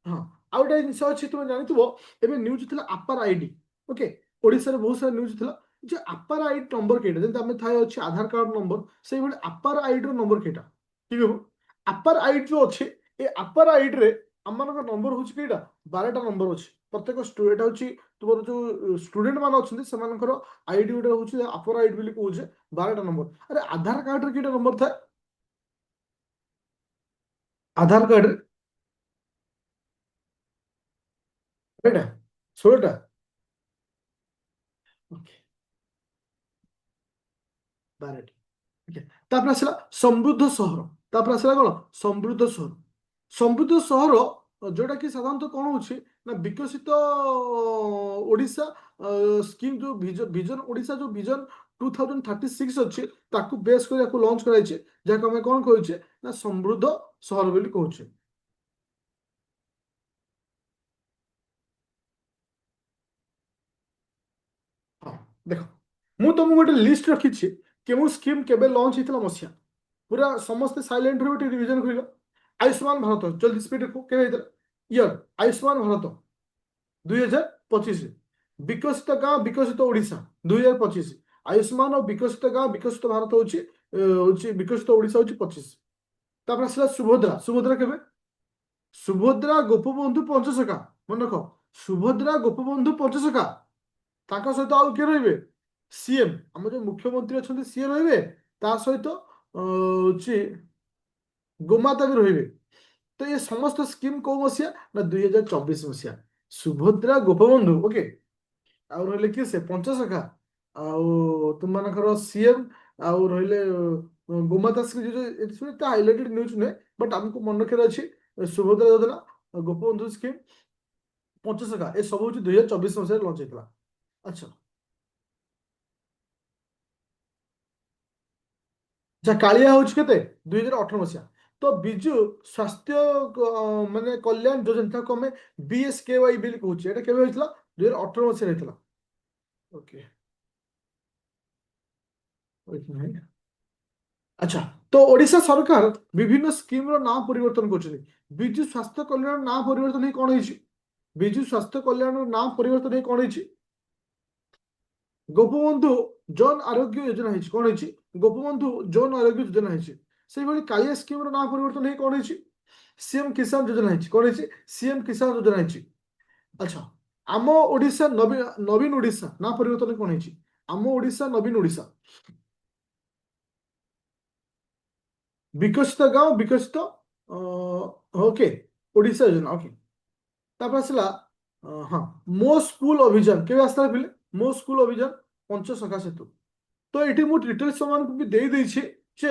ହଁ, ଆଉ ଗୋଟେ ଜିନିଷ ଅଛି, ତୁମେ ଜାଣିଥିବ ଏବେ ନ୍ୟୁଜ ଥିଲା ଆପାର ଆଇଡି। ଓକେ, ଓଡ଼ିଶାରେ ବହୁତ ସାରା ନ୍ୟୁଜ ଥିଲା ଯେ ଆପାର ଆଇଡି ନମ୍ବର କେଇଟା, ଯେମିତି ଆମେ ଥାଏ ଅଛି ଆଧାର କାର୍ଡ ନମ୍ବର, ସେଇଭଳି ଆପାର ଆଇଡିର ନମ୍ବର କେଇଟା? ଠିକ ହବ। ଆପାର ଆଇଡି ଯୋଉ ଅଛି, ଏ ଆପାର ଆଇଡିରେ ଆମମାନଙ୍କ ନମ୍ବର ହଉଛି କେଇଟା? 12ଟା ନମ୍ବର ଅଛି। ପ୍ରତ୍ୟେକ ଏଟା ହଉଛି ତୁମର ଯୋଉ ଷ୍ଟୁଡେଣ୍ଟ ମାନେ ଅଛନ୍ତି ସେମାନଙ୍କର ଆଇଡି ଗୋଟେ ହଉଛି ଆପାର ଆଇଡି ବୋଲି କହୁଛେ, 12ଟା ନମ୍ବର। ଆରେ ଆଧାର କାର୍ଡରେ କେଇଟା ନମ୍ବର ଥାଏ? ଆଧାର କାର୍ଡରେ କେଇଟା? 16ଟା। ଓକେ, 12ଟି। ଓକେ, ତାପରେ ଆସିଲା ସମୃଦ୍ଧ ସହର। ତାପରେ ଆସିଲା କଣ? ସମୃଦ୍ଧ ସହର। ସମୃଦ୍ଧ ସହର ଯୋଉଟା କି ସାଧାରଣତଃ କଣ ହଉଛି ନା ବିକଶିତ ଓଡ଼ିଶା ସ୍କିମ୍, ଯୋଉ ଭିଜନ ଓଡ଼ିଶା ଯୋଉ ଭିଜନ 2036 ଅଛି ତାକୁ ବେସ୍ କରି ତାକୁ ଲଞ୍ଚ କରାଯାଇଛି, ଯାହାକୁ ଆମେ କଣ କହୁଛେ ନା ସମୃଦ୍ଧ ସହର ବୋଲି କହୁଛେ। ହଁ, ଦେଖ, ମୁଁ ତମକୁ ଗୋଟେ ଲିଷ୍ଟ ରଖିଛି କେଉଁ ସ୍କିମ୍ କେବେ ଲଞ୍ଚ ହେଇଥିଲା ମସିହା। ପୁରା ସମସ୍ତେ ସାଇଲେଣ୍ଟ ରହିବ, ଟିକେ ରିଭିଜନ କରିବ। ଆୟୁଷ୍ମାନ ଭାରତ, ଜଲ୍ଦି ସ୍ପିଡ୍ କେବେ ହେଇଥିଲା? ଇୟର ଆୟୁଷ୍ମାନ ଭାରତ 2025। ବିକଶିତ ଗାଁ ବିକଶିତ ଓଡ଼ିଶା 2025। ଆୟୁଷ୍ମାନ ଆଉ ବିକଶିତ ଗାଁ ବିକଶିତ ଭାରତ ହଉଛି ବିକଶିତ ଓଡ଼ିଶା ହଉଛି 25। ତାପରେ ଆସିଲା ସୁଭଦ୍ରା। ସୁଭଦ୍ରା କେବେ? ସୁଭଦ୍ରା ଗୋପବନ୍ଧୁ ପଞ୍ଚସଖା, ମନେ ରଖ, ସୁଭଦ୍ରା ଗୋପବନ୍ଧୁ ପଞ୍ଚସଖା। ତାଙ୍କ ସହିତ ଆଉ କିଏ ରହିବେ? ସିଏମ, ଆମର ଯୋଉ ମୁଖ୍ୟମନ୍ତ୍ରୀ ଅଛନ୍ତି ସିଏ ରହିବେ। ତା ସହିତ ହଉଛି ଗୋମାତା ବି ରହିବେ। ତ ଏ ସମସ୍ତ ସ୍କିମ୍ କୋଉ ମସିହା ନା 2024 ମସିହା। ସୁଭଦ୍ରା ଗୋପବନ୍ଧୁ। ଓକେ, ଆଉ ରହିଲେ କିଏ? ସେ ପଞ୍ଚସଖା, ଆଉ ତୁମମାନଙ୍କର ସିଏମ, ଆଉ ରହିଲେ ଗୋମାତା ଶ୍ରୀ। ଏତେ ହାଇଲାଇଟେଡ୍ ନ୍ୟୁଜ୍ ନୁହେଁ, ବଟ୍ ଆମକୁ ମନେ ରଖିବାର ଅଛି ସୁଭଦ୍ରା ଯୋଜନା, ଗୋପବନ୍ଧୁ ସ୍କିମ୍, ପଞ୍ଚସଖା, ଏ ସବୁ ହଉଛି 2024 ମସିହାରେ ଲଞ୍ଚ ହେଇଥିଲା। ଆଚ୍ଛା, ଆଚ୍ଛା, କାଳିଆ ହଉଛି କେତେ? 2018 ମସିହା। ତ ବିଜୁ ସ୍ୱାସ୍ଥ୍ୟ ମାନେ କଲ୍ୟାଣ ଯୋଜନା, ତାକୁ ଆମେ BSKY ବୋଲି କହୁଛେ, ଏଇଟା କେବେ ହେଇଥିଲା? 2018 ମସିହାରେ ହେଇଥିଲା। ଓକେ, ଆଚ୍ଛା, ତ ଓଡ଼ିଶା ସରକାର ବିଭିନ୍ନ ସ୍କିମର ନାଁ ପରିବର୍ତ୍ତନ କରୁଛନ୍ତି। ବିଜୁ ସ୍ୱାସ୍ଥ୍ୟ କଲ୍ୟାଣ ନାଁ ପରିବର୍ତ୍ତନ ହେଇ କଣ ହେଇଛି? ବିଜୁ ସ୍ୱାସ୍ଥ୍ୟ କଲ୍ୟାଣ ନାଁ ପରିବର୍ତ୍ତନ ହେଇ କଣ ହେଇଛି? ଗୋପବନ୍ଧୁ ଜନ ଆରୋଗ୍ୟ ଯୋଜନା ହେଇଛି। କଣ ହେଇଛି? ଗୋପବନ୍ଧୁ ଜନ ଆରୋଗ୍ୟ ଯୋଜନା ହେଇଛି। ସେଇଭଳି କାଳିଆ ସ୍କିମର ନାଁ ପରିବର୍ତ୍ତନ ହେଇ କଣ ହେଇଛି? ସିଏମ କିଷାନ ଯୋଜନା ହେଇଛି। କଣ ହେଇଛି? ସିଏମ କିଷାନ ଯୋଜନା ହେଇଛି। ଆଚ୍ଛା, ଆମ ଓଡ଼ିଶା ନବୀନ ନବୀନ ଓଡ଼ିଶା ନାଁ ପରିବର୍ତ୍ତନ କଣ ହେଇଛି? ଆମ ଓଡ଼ିଶା ନବୀନ ଓଡ଼ିଶା। ବିକଶିତ ଗାଁও ବିକଶିତ ଓକେ ଓଡ଼ିଶା ଯୋଜନା। ଓକେ, ତାପରେ ଆସିଲା ହଁ, ମୋ ସ୍କୁଲ ଅଭିଯାନ କେବେ ଆସିଲା ପିଲେ? ମୋ ସ୍କୁଲ ଅଭିଯାନ ପଞ୍ଚସଖା ସେତୁ। ତ ଏଠି ମୁଁ ଡିଟେଲ୍ସ ସେମାନଙ୍କୁ ବି ଦେଇ ଦେଇଛି ଯେ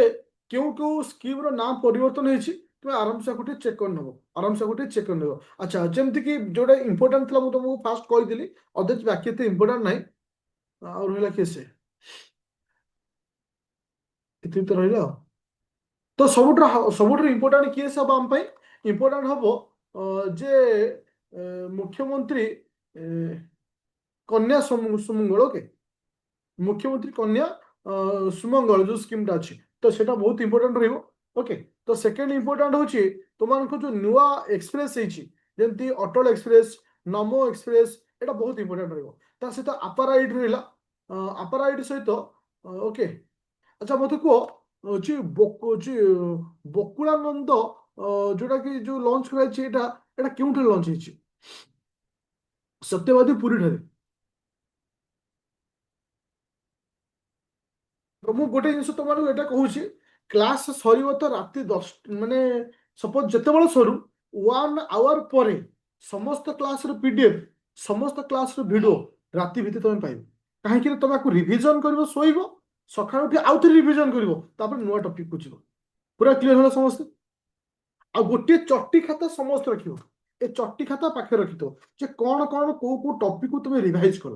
କେଉଁ କେଉଁ ସ୍କିମ୍ର ନାଁ ପରିବର୍ତ୍ତନ ହେଇଛି। ତୁମେ ଆରାମସେ ଆକୁ ଟିକେ ଚେକ୍ କରିନେବ, ଆରାମସେ ଆକୁ ଟିକେ ଚେକ୍ କରିନେବ। ଆଚ୍ଛା, ଯେମିତିକି ଯୋଉଟା ଇମ୍ପୋର୍ଟାଣ୍ଟ ଥିଲା ମୁଁ ତମକୁ ଫାଷ୍ଟ କହିଥିଲି, ଅଦର୍ସ ବାକି ଏତେ ଇମ୍ପୋର୍ଟାଣ୍ଟ ନାହିଁ। ଆଉ ରହିଲା କିଏ ସେ, ଏତିକି ତ ରହିଲା ଆଉ। ତ ସବୁଠାରୁ ଇମ୍ପୋର୍ଟାଣ୍ଟ କିଏ ସେ ହବ ଆମ ପାଇଁ? ଇମ୍ପୋର୍ଟାଣ୍ଟ ହବ ଯେ ମୁଖ୍ୟମନ୍ତ୍ରୀ କନ୍ୟା ସୁମଙ୍ଗଳ, ଓକେ, ମୁଖ୍ୟମନ୍ତ୍ରୀ କନ୍ୟା ସୁମଙ୍ଗଳ ଯୋଉ ସ୍କିମଟା ଅଛି, ତ ସେଟା ବହୁତ ଇମ୍ପୋର୍ଟାଣ୍ଟ ରହିବ। ଓକେ, ତ ସେକେଣ୍ଡ ଇମ୍ପୋର୍ଟାଣ୍ଟ ହଉଛି ତୁମମାନଙ୍କ ଯୋଉ ନୂଆ ଏକ୍ସପ୍ରେସ୍ ହେଇଛି, ଯେମିତି ଅଟଳ ଏକ୍ସପ୍ରେସ୍, ନମୋ ଏକ୍ସପ୍ରେସ୍, ଏଟା ବହୁତ ଇମ୍ପୋର୍ଟାଣ୍ଟ ରହିବ। ତା ସହିତ ଆପାରାଇଡ୍ ରହିଲା, ଆପାରାଇଡ୍ ସହିତ ଓକେ। ଆଚ୍ଛା ମତେ କୁହ, ହଉଛି ହଉଛି ବକୁଳାନନ୍ଦ ଯୋଉଟା କି ଯୋଉ ଲଞ୍ଚ କରାଯାଇଛି, ଏଟା ଏଟା କେଉଁଠାରେ ଲଞ୍ଚ ହେଇଛି? ସତ୍ୟବାଦୀ ପୁରୀ ଠାରେ। ତ ମୁଁ ଗୋଟେ ଜିନିଷ ତମମାନଙ୍କୁ ଏଇଟା କହୁଛି, କ୍ଲାସ ସରିବ ତ ରାତି 10, ମାନେ ସପୋଜ ଯେତେବେଳେ ସରୁ 1 ଆୱାର ପରେ ସମସ୍ତ କ୍ଲାସର ପିଡିଏଫ, ସମସ୍ତ କ୍ଲାସର ଭିଡ଼ିଓ ରାତି ଭିତରେ ତମେ ପାଇବ। କାହିଁକି ନା ତମେ ଆକୁ ରିଭିଜନ କରିବ, ଶୋଇବ, ସକାଳୁ ଉଠି ଆଉଥରେ ରିଭିଜନ କରିବ, ତାପରେ ନୂଆ ଟପିକକୁ ଯିବ। ପୁରା କ୍ଲିୟର ହେଲା ସମସ୍ତେ? ଆଉ ଗୋଟିଏ ଚଟି ଖାତା ସମସ୍ତେ ରଖିବ। ଏ ଚଟି ଖାତା ପାଖରେ ରଖିଥିବ ଯେ କଣ କଣ କୋଉ କୋଉ ଟପିକକୁ ତମେ ରିଭାଇଜ କର।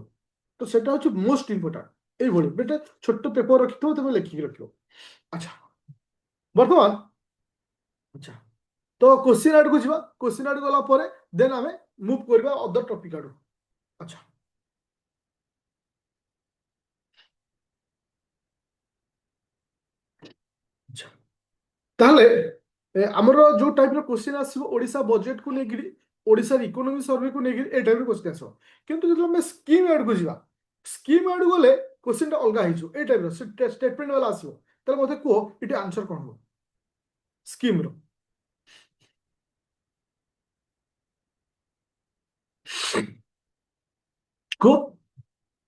ତ ସେଟା ହଉଛି ମୋଷ୍ଟ ଇମ୍ପୋର୍ଟାଣ୍ଟ। ଏଇଭଳି ଗୋଟେ ଛୋଟ ପେପର ରଖିଥିବ, ତମେ ଲେଖିକି ରଖିବ। ଆଚ୍ଛା, ବର୍ତ୍ତମାନ ଆଚ୍ଛା, ତ କୋଶ୍ଚିନ୍ ଆଡକୁ ଯିବା। କୋଶ୍ଚିନ୍ ଆଡକୁ ଗଲା ପରେ ଦେନ୍ ଆମେ ମୁଭ୍ କରିବା ଅଦର ଟପିକ ଆଡକୁ। ଆଚ୍ଛା, ଆଚ୍ଛା, ତାହେଲେ ଆମର ଯୋଉ ଟାଇପର କୋଶ୍ଚିନ୍ ଆସିବ ଓଡିଶା ବଜେଟକୁ ନେଇକିରି, ଓଡିଶାର ଇକୋନୋମି ସର୍ଭେକୁ ନେଇକିରି, ଏଇ ଟାଇପର କୋଶ୍ଚିନ୍ ଆସିବ। କିନ୍ତୁ ଯେତେବେଳେ ଆମେ ସ୍କିମ୍ ଆଡକୁ ଯିବା, ସ୍କିମ୍ ଆଡକୁ ଗଲେ କୋଶ୍ଚିନ୍ଟା ଅଲଗା ହେଇଯିବ, ଏଇ ଟାଇପର ଷ୍ଟେଟମେଣ୍ଟ ବାଲା ଆସିବ। ତାହେଲେ ମତେ କୁହ ଏଠି ଆନ୍ସର କଣ ହବ ସ୍କିମ୍ର? କୁହ,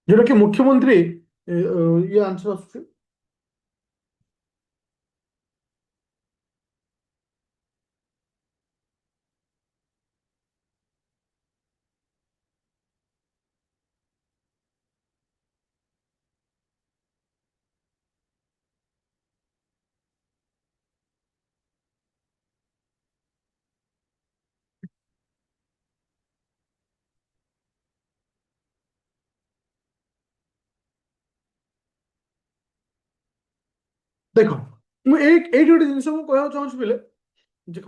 ଯୋଉଟା କି ମୁଖ୍ୟମନ୍ତ୍ରୀ ଇଏ ଆନ୍ସର ଆସୁଛି। ଦେଖ, ମୁଁ ଏଇଠି ଗୋଟେ ଜିନିଷ ମୁଁ କହିବାକୁ ଚାହୁଁଛି ପିଲେ, ଦେଖ,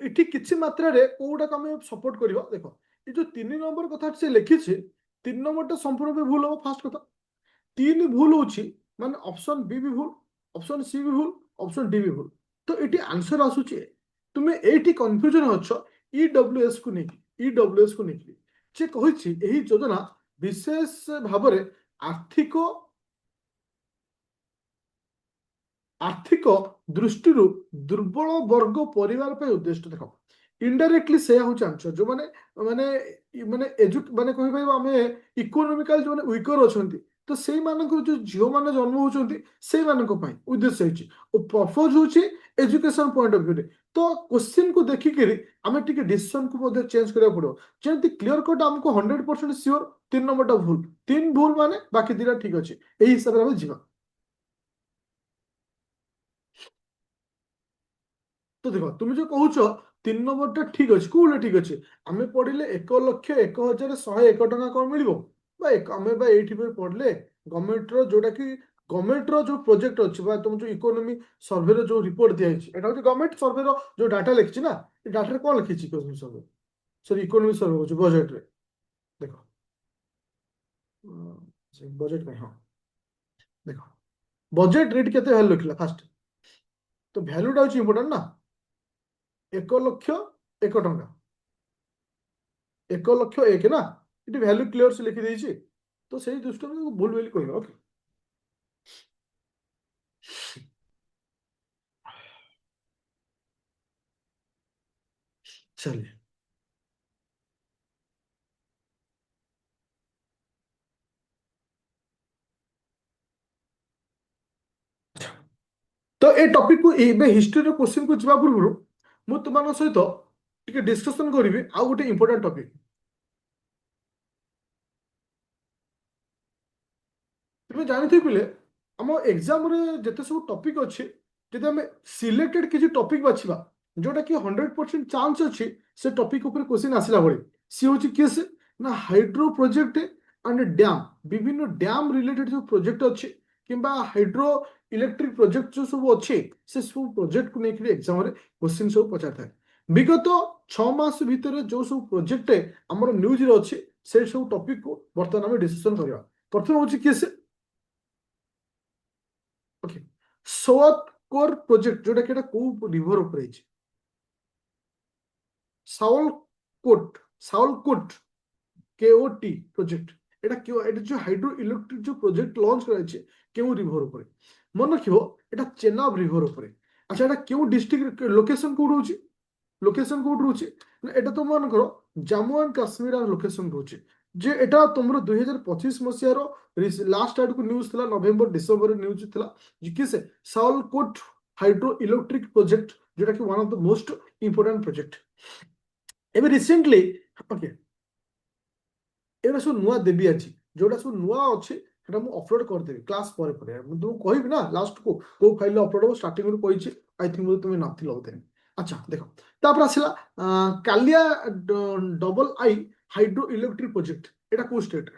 ଏଠି କିଛି ମାତ୍ରାରେ କୋଉଟାକୁ ଆମେ ସପୋର୍ଟ କରିବା। ଦେଖ, ଏ ଯୋଉ 3 ନମ୍ବର କଥା ସେ ଲେଖିଛି, 3 ନମ୍ବରଟା ସମ୍ପୂର୍ଣ୍ଣ ଭାବେ ଭୁଲ ହବ। ଫାଷ୍ଟ କଥା, 3 ଭୁଲ ହଉଛି ମାନେ ଅପସନ ବି ଭୁଲ, ଅପସନ ସି ବି ଭୁଲ, ଅପସନ ଡି ବି ଭୁଲ। ତ ଏଠି ଆନ୍ସର ଆସୁଛି, ତୁମେ ଏଇଠି କନଫ୍ୟୁଜନ ଅଛ ଇଡବ୍ଲ୍ୟୁଏସ୍ କୁ ନେଇକି। ଇଡବ୍ଲ୍ୟୁଏସ୍ କୁ ନେଇକି ସେ କହିଛି ଏହି ଯୋଜନା ବିଶେଷ ଭାବରେ ଆର୍ଥିକ ଆର୍ଥିକ ଦୃଷ୍ଟିରୁ ଦୁର୍ବଳ ବର୍ଗ ପରିବାର ପାଇଁ ଉଦ୍ଦିଷ୍ଟ। ଦେଖ, ଇନଡାଇରେକ୍ଟଲି ସେୟା ହଉଛି ଆନ୍ସର। ଯୋଉମାନେ ମାନେ ମାନେ ମାନେ କହିପାରିବା ଆମେ ଇକୋନୋମିକାଲ ଯୋଉମାନେ ୱିକର ଅଛନ୍ତି, ତ ସେଇମାନଙ୍କର ଯୋଉ ଝିଅମାନେ ଜନ୍ମ ହଉଛନ୍ତି ସେଇମାନଙ୍କ ପାଇଁ ଉଦ୍ଦେଶ୍ୟ ହେଇଛି। ଓ ପ୍ରପୋଜ ହଉଛି ଏଜୁକେସନ ପଏଣ୍ଟ ଅଫ ଭ୍ୟୁରେ। ତ କୋଶ୍ଚିନ୍କୁ ଦେଖିକିରି ଆମେ ଟିକେ ଡିସିସନକୁ ମଧ୍ୟ ଚେଞ୍ଜ କରିବାକୁ ପଡିବ। ଯେମିତି କ୍ଲିୟର କଟ୍ ଆମକୁ 100% ସିଓର 3 ନମ୍ବରଟା ଭୁଲ, 3 ଭୁଲ ମାନେ ବାକି 2ଟା ଠିକ ଅଛି, ଏଇ ହିସାବରେ ଆମେ ଯିବା। ତ ଦେଖ, ତୁମେ ଯୋଉ କହୁଛ 3 ନମ୍ବରଟା ଠିକ ଅଛି, କୋଉଟା ଠିକ ଅଛି? ଆମେ ପଢିଲେ 1,01,101 ଟଙ୍କା କଣ ମିଳିବ? ଆମେ ବା ଏଇଠି ବି ପଢିଲେ ଗଭର୍ଣ୍ଣମେଣ୍ଟର ଯୋଉଟା କି ଗଭର୍ଣ୍ଣମେଣ୍ଟର ଯୋଉ ପ୍ରୋଜେକ୍ଟ ଅଛି ବା ତମ ଯୋଉ ଇକୋନୋମି ସର୍ଭେର ଯୋଉ ରିପୋର୍ଟ ଦିଆଯାଇଛି, ଏଟା ହଉଛି ଗଭର୍ଣ୍ଣମେଣ୍ଟ ସର୍ଭେର ଯୋଉ ଡାଟା ଲେଖିଛି ନା, ଏ ଡାଟାରେ କଣ ଲେଖିଛି? ଇକୋନୋମି ସର୍ଭେ, ସରି ଇକୋନୋମି ସର୍ଭେ ହଉଛି ବଜେଟରେ। ଦେଖ, ବଜେଟ ପାଇଁ, ହଁ, ଦେଖ, ବଜେଟ ରେଟ୍ କେତେ ଭ୍ୟାଲୁ ଲେଖିଲା ଫାଷ୍ଟ? ତ ଭ୍ୟାଲୁଟା ହଉଛି ଇମ୍ପୋର୍ଟାଣ୍ଟ ନା। 1,01,000 ଟଙ୍କା, 1,01,000 ନା, ଏଠି ଭ୍ୟାଲୁ କ୍ଲିୟର ସେ ଲେଖିଦେଇଛି। ତ ସେଇ ଦୃଷ୍ଟିରୁ ଭୁଲ ବୋଲି କହିବା। ଓକେ, ଚାଲିए। ତ ଏ ଟପିକକୁ ଏବେ ହିଷ୍ଟ୍ରିର କ୍ୱେଶ୍ଚିନକୁ ଯିବା ପୂର୍ବରୁ ମୁଁ ତୁମମାନଙ୍କ ସହିତ ଟିକେ ଡିସ୍କସନ କରିବି ଆଉ ଗୋଟେ ଇମ୍ପୋର୍ଟାଣ୍ଟ ଟପିକ। ତୁମେ ଜାଣିଥିବ ପିଲେ, ଆମ ଏକ୍ସାମରେ ଯେତେ ସବୁ ଟପିକ ଅଛି, ଯଦି ଆମେ ସିଲେକ୍ଟେଡ କିଛି ଟପିକ ବାଛିବା ଯୋଉଟା କି 100% ଚାନ୍ସ ଅଛି ସେ ଟପିକ ଉପରେ କ୍ୱେଶ୍ଚିନ ଆସିଲା ଭଳି, ସିଏ ହଉଛି କିଏ ସେ? ନା ହାଇଡ୍ରୋ ପ୍ରୋଜେକ୍ଟ एंड डैम विभिन्न डैम रिलेटेड जो प्रोजेक्ट अच्छे किंबा हाइड्रो इलेक्ट्रिक प्रोजेक्ट जो सब अच्छे से सब प्रोजेक्ट को लेकर एग्जाम रे क्वेश्चन सब पचार था विगत 6 मास भितर जो सब प्रोजेक्ट आमर न्यूज रे अच्छे से सब टॉपिक को बर्तमान आम डिस्कशन करवा प्रथम हूँ किए से ओके साउथ कोर प्रोजेक्ट जोटा कि को रिवर ऊपर साउल कोट साउल कोट केओटी प्रोजेक्ट এটা কেউ এটা যে হাইড্রো ইলেকট্রিক যে প্রজেক্ট লঞ্চ করা হয়েছে কেউ রিভর উপরে মনে রাখিব এটা চেনাব রিভর উপরে আচ্ছা এটা কেউ ডিস্ট্রিক্ট লোকেশন কোড রয়েছে লোকেশন কোড রয়েছে এটা তো মনে করো জাম্মু এন্ড কাশ্মীর লোকেশন রয়েছে যে এটা তোমার 2025 মସିହାର লাস্ট আডକୁ ନ୍ୟୁଜ୍ ଥିଲା ନଭେମ୍ବର ଡିସେମ୍ବର ନ୍ୟୁଜ୍ ଥିଲା ଯେ କି ସେ ସାଉଲକୋଟ ହାଇଡ୍ରୋ ଇଲେକ୍ଟ୍ରିକ ପ୍ରୋଜେକ୍ଟ ଯୋଉଟା କି one of the most important project ଏବେ ରିସେଣ୍ଟଲି ଓକେ एगुड़ा सब नुआ देवी अच्छी जोटा सब नुआ अच्छे सेटा मु अपलोड करदेवी क्लास पर तुमको कहबी ना लास्ट को फाइल अपलोड हो स्टार्टिंग रू कही आई थिंक तुम नथिल बोधे अच्छा देखो तापर आसला कालिया double I hydroelectric project एटा को स्टेट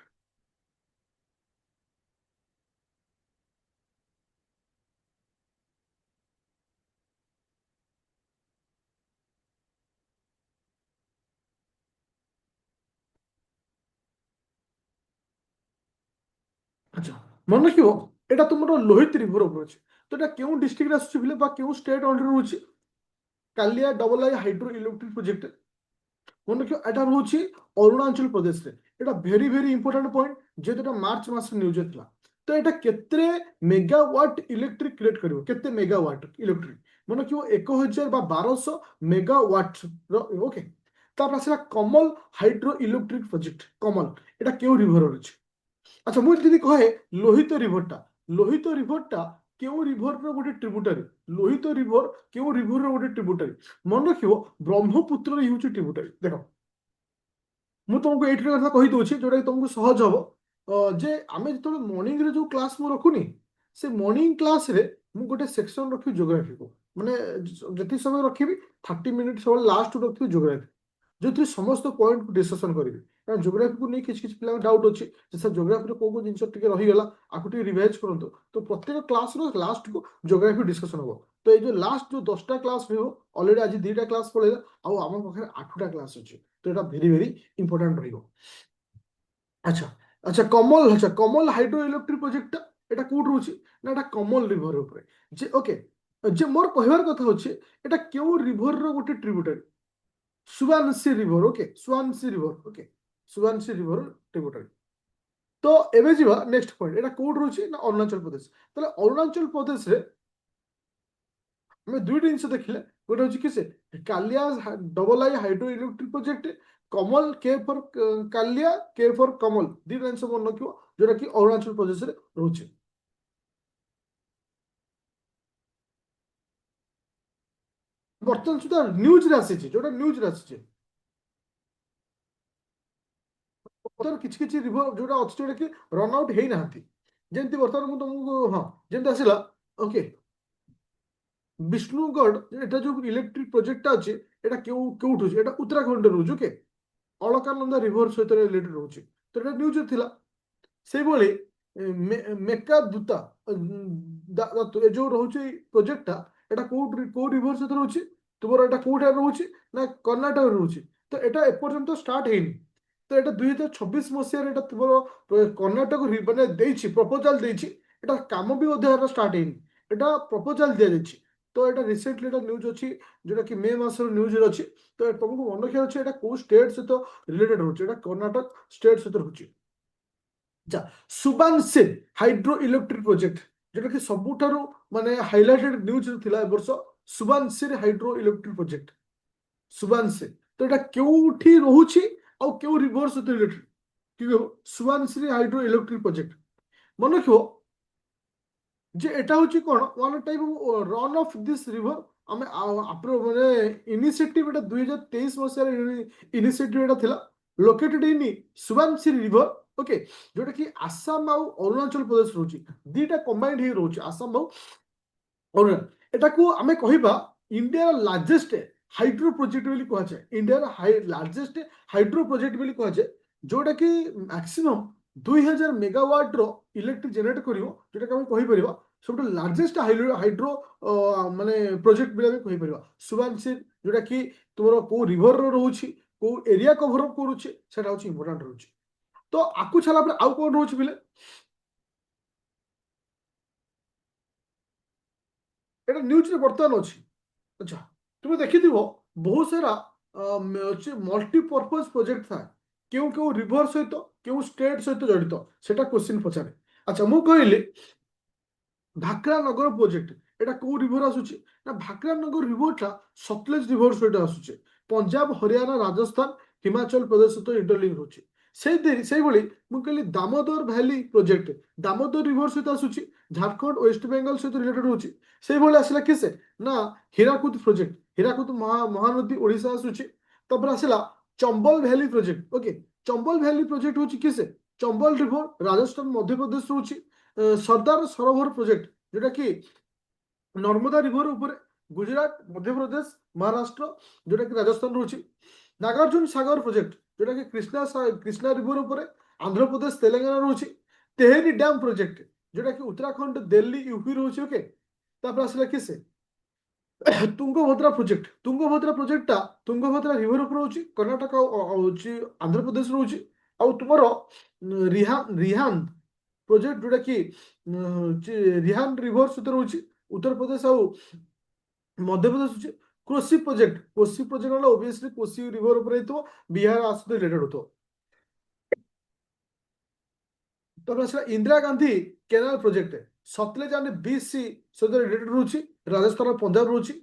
अच्छा मन रखियो एटा तुमरो लोहित रिवर ऊपर अछि तो एटा केउ डिस्ट्रिक्ट रे आसुछि बा केउ स्टेट अंडर रहउछि Kalia double I hydroelectric project मन रखियो एटा रहउछि अरुणाचल प्रदेश रे एटा वेरी वेरी इंपोर्टेंट पॉइंट जेतो एटा मार्च मास न्यूज थिला तो एटा केते मेगावाट इलेक्ट्रिक क्रिएट करिवो केते मेगावाट इलेक्ट्रिक मन रखियो 1000 बा 1200 मेगावाट रो ओके तापर आसला कमल हाइड्रो इलेक्ट्रिक प्रोजेक्ट कमल एटा केउ रिवर अछि अच्छा मुझे दीदी कहे लोहित रिभरटा क्यों रिभर गोटे ट्रिब्यूटारी लोहित रिभर क्यों रिभर गोटे ट्रिब्यूटारी मन रखियो ब्रह्मपुत्र यूज ट्रिब्यूटारी देख मु तुमको ये कथा कही दूसरी जोटा तुमको सहज हम जे आम जो मॉर्निंग रे जो क्लास मु रखुनी से मॉर्निंग क्लास रे मु गोटे सेक्शन रखी ज्योग्राफी को माने जति समय रखी 30 मिनिट सब लास्ट रखी ज्योग्राफी जो समस्त पॉइंट को डिस्कशन करेंगे कारण ज्योग्राफी को नहीं किसी पिला डाउट अच्छे सर ज्योग्राफी को जिन रहीगला आपको रिवाइज करूँ तो प्रत्येक क्लास लास्ट को ज्योग्राफी डिस्कशन हम तो ये जो लास्ट जो 10टा क्लास हो ऑलरेडी आज 2टा क्लास पड़ेगा आम पाखे 8टा क्लास अच्छे तो यहाँ भेरी भेरी इंपोर्टाट रही अच्छा अच्छा कमल हाइड्रो इलेक्ट्रिक प्रोजेक्ट এটা কোড রয়েছে না এটা কমল রিভর উপরে যে ওকে যে মোর কহিবার কথা হচ্ছে এটা কেউ রিভর র গোটে tributary Subansiri river okay Subansiri river okay Subansiri river tributary तो एबे जीवा नेक्स्ट पॉइंट एटा कोड रोची ना अरुणाचल प्रदेश तले अरुणाचल प्रदेश रे हमें दुईटा जिनिस देखिले गोटे होची कि से Kalia double I hydroelectric project Kamle K for Kaliya के फॉर कमल दुईटा जिनिस मन रखियो जोटा कि अरुणाचल प्रदेश रे रोची बर्तमान सुधा न्यूज रे आसी जोटा न्यूज रे आसी बर्तमान किछि किछि रिभर जोटा अछि जोटा कि रन आउट हेई नाहंती जेंति बर्तमान मु तुमको हां जेंति आसिला ओके विष्णुगढ़ एटा जो इलेक्ट्रिक प्रोजेक्ट अछि एटा केउठु एटा उत्तराखंड रो ओके अलकानंदा रिभर सहित रिलेटेड रहउछि तो एटा न्यूज थिला सेई बोली मेका दूता ए जो रहउछि प्रोजेक्ट एटा को रिभर सहित रहउछि तुमर एटा कोठा रहउछि ना कर्नाटक रहउछि तो एटा एपर्यंत स्टार्ट हेनी तो এটা 2026 মସିহাରେ এটা ତୁମର କର୍ଣ୍ଣାଟକ ମାନେ ଦେଇଛି ପ୍ରପୋଜାଲ ଦେଇଛି ଏଟା କାମ ବି ଅଧ୍ୟାୟର ଷ୍ଟାର୍ଟ ହେଇନି ଏଟା ପ୍ରପୋଜାଲ ଦିଆଯାଇଛି ତ ଏଟା ରିସେଣ୍ଟଲି ଏଟା ନ୍ୟୁଜ ଅଛି ଯୋଉଟା କି ମେ ମାସର ନ୍ୟୁଜରେ ଅଛି ତ ତମକୁ ମନେ ରଖିବାର ଅଛି ଏଟା କୋଉ ଷ୍ଟେଟ ସହିତ ରିଲେଟେଡ ରହୁଛି ଏଟା କର୍ଣ୍ଣାଟକ ଷ୍ଟେଟ ସହିତ ରହୁଛି ଯା ସୁବାନସିର ହାଇଡ୍ରୋ ଇଲେକ୍ଟ୍ରିକ ପ୍ରୋଜେକ୍ଟ ଯୋଉଟା କି ସବୁଠାରୁ ମାନେ ହାଇଲାଇଟେଡ ନ୍ୟୁଜ ଥିଲା ଏ ବର୍ଷ ସୁବାନସିର ହାଇଡ୍ରୋ ଇଲେକ୍ଟ୍ରିକ ପ୍ରୋଜେକ୍ଟ ସୁବାନସିର ତ ଏଟା କେଉଁଠି ରହୁଛି ଆଉ କେଉଁ ରିଭର ସହିତ ରିଲେଟେଡ କି ସୁବାନସିରି ହାଇଡ୍ରୋ ଇଲେକ୍ଟ୍ରିକ ପ୍ରୋଜେକ୍ଟ ମନେ ରଖିବ ଯେ ଏଟା ହଉଛି କଣ one type run of this river ଆମେ ମାନେ ଇନିସିଏଟିଭ ଏଟା 2023 ମସିହାରେ ଇନିସିଏଟିଭ ଏଟା ଥିଲା ଲୋକେଟେଡ ଇନ୍ ସୁବାନସିରି ରିଭର ଓକେ ଯୋଉଟା କି ଆସାମ ଆଉ ଅରୁଣାଚଳ ପ୍ରଦେଶ ରହୁଛି ଦିଟା କମ୍ବାଇଣ୍ଡ ହେଇ ରହୁଛି ଆସାମ ଆଉ ଅରୁଣାଚଳ ଏଟାକୁ ଆମେ କହିବା ଇଣ୍ଡିଆର ଲାର୍ଜେଷ୍ଟ हाइड्रो प्रोजेक्ट बोली कहुए इंडिया लार्जेस्ट हाइड्रो प्रोजेक्ट बोली कहुए जोटा कि मैक्सिमम 2000 मेगावाट ର ଇଲେକ୍ଟ୍ରିକ ଜେନେରେଟ କରିବ, ଯୋଉଟାକି ଆମେ କହିପାରିବା ସବୁଠୁ ଲାର୍ଜେଷ୍ଟ ହାଇଡ୍ରୋ ମାନେ ପ୍ରୋଜେକ୍ଟ ବୋଲି ଆମେ କହିପାରିବା। ସୁବାନସିର, ଯୋଉଟା କି ତୁମର କୋଉ ରିଭର ରହୁଛି, କୋଉ ଏରିଆ କଭର ଅପ୍ କରୁଛି, ସେଟା ହଉଛି ଇମ୍ପୋର୍ଟାଣ୍ଟ ରହୁଛି। ତ ଆକୁ ଛାଡିଲା ପରେ ଆଉ କଣ ରହୁଛି ବୋଲେ, ଏଟା ନ୍ୟୁଜରେ ବର୍ତ୍ତମାନ ଅଛି। ଆଚ୍ଛା, ତୁମେ ଦେଖିଥିବ ବହୁତ ସାରା ମଲ୍ଟିପର୍ପଜ ପ୍ରୋଜେକ୍ଟ ଥାଏ, କେଉଁ କେଉଁ ରିଭର ସହିତ କେଉଁ ଷ୍ଟେଟ୍ ସହିତ ଜଡ଼ିତ, ସେଟା କ୍ୱେଶ୍ଚିନ୍ ପଚାରେ। ଆଚ୍ଛା, ମୁଁ କହିଲି ଭାକ୍ରା ନଗର ପ୍ରୋଜେକ୍ଟ, এটা କୋଉ ରିଭର ଆସୁଛି ନା ଭାକ୍ରା ନଗର ରିଭରଟା ସତଲେଜ ରିଭର ସହିତ ଆସୁଛି। ପଞ୍ଜାବ, ହରିୟାଣା, ରାଜସ୍ଥାନ, ହିମାଚଳ ପ୍ରଦେଶ ସହିତ ଇଣ୍ଟରଲିଙ୍କ ହଉଛି। ସେଇଭଳି ମୁଁ କହିଲି Damodar valley project Damodar river ସହିତ ଆସୁଛି, ଝାଡ଼ଖଣ୍ଡ ୱେଷ୍ଟ ବେଙ୍ଗଲ ସହିତ ରିଲେଟେଡ ହଉଛି। ସେଇଭଳି ଆସିଲା କିସେ ନା ହୀରାକୁଦ ପ୍ରୋଜେକ୍ଟ, ହୀରାକୁଦ ମହାନଦୀ ଓଡ଼ିଶା ଆସୁଛି। ତାପରେ ଆସିଲା Chambal valley project. Okay, Chambal valley project ହଉଛି କିସେ, ଚମ୍ବଲ ରିଭର ରାଜସ୍ଥାନ ମଧ୍ୟପ୍ରଦେଶ ରହୁଛି। ସର୍ଦ୍ଦାର ସରୋବର ପ୍ରୋଜେକ୍ଟ, ଯୋଉଟା କି ନର୍ମଦା ରିଭର ଉପରେ ଗୁଜରାଟ, ମଧ୍ୟପ୍ରଦେଶ, ମହାରାଷ୍ଟ୍ର, ଯୋଉଟା କି ରାଜସ୍ଥାନ ରହୁଛି। ନାଗାର୍ଜୁନ ସାଗର ପ୍ରୋଜେକ୍ଟ, ଯୋଉଟା କି କୃଷ୍ଣା ରିଭର ଉପରେ ଆନ୍ଧ୍ରପ୍ରଦେଶ, ତେଲେଙ୍ଗାନା ରହୁଛି। ତେହେରି ଡ୍ୟାମ ପ୍ରୋଜେକ୍ଟ, ଯୋଉଟା କି ଉତ୍ତରାଖଣ୍ଡ, ଦିଲ୍ଲୀ, ୟୁପି ରହୁଛି। ଓକେ, ତାପରେ ଆସିଲା କିସେ ତୁଙ୍ଗଭଦ୍ରା ପ୍ରୋଜେକ୍ଟ। ତୁଙ୍ଗଭଦ୍ରା ପ୍ରୋଜେକ୍ଟଟା ତୁଙ୍ଗଭଦ୍ରା ରିଭର ଉପରେ ରହୁଛି, କର୍ଣ୍ଣାଟକ ହଉଛି ଆନ୍ଧ୍ରପ୍ରଦେଶ ରହୁଛି। ଆଉ ତୁମର ରିହାନ୍ଦ ପ୍ରୋଜେକ୍ଟ, ଯୋଉଟା କି ରିହାନ୍ଦ ରିଭର ସହିତ ରହୁଛି, ଉତ୍ତରପ୍ରଦେଶ ଆଉ ମଧ୍ୟପ୍ରଦେଶ ହଉଛି। କୋସି ପ୍ରୋଜେକ୍ଟ ହେଲା ଓବିୟସଲି କୋସି ରିଭର ଉପରେ ହେଇଥିବ, ବିହାର ସହିତ ରିଲେଟେଡ ହଉଥିବ। ତାପରେ ଆସିଲା Indira Gandhi canal project, Sutlej and Beas ସହିତ ରିଲେଟେଡ ରହୁଛି, ରାଜସ୍ଥାନ, ପଞ୍ଜାବ ରହୁଛି।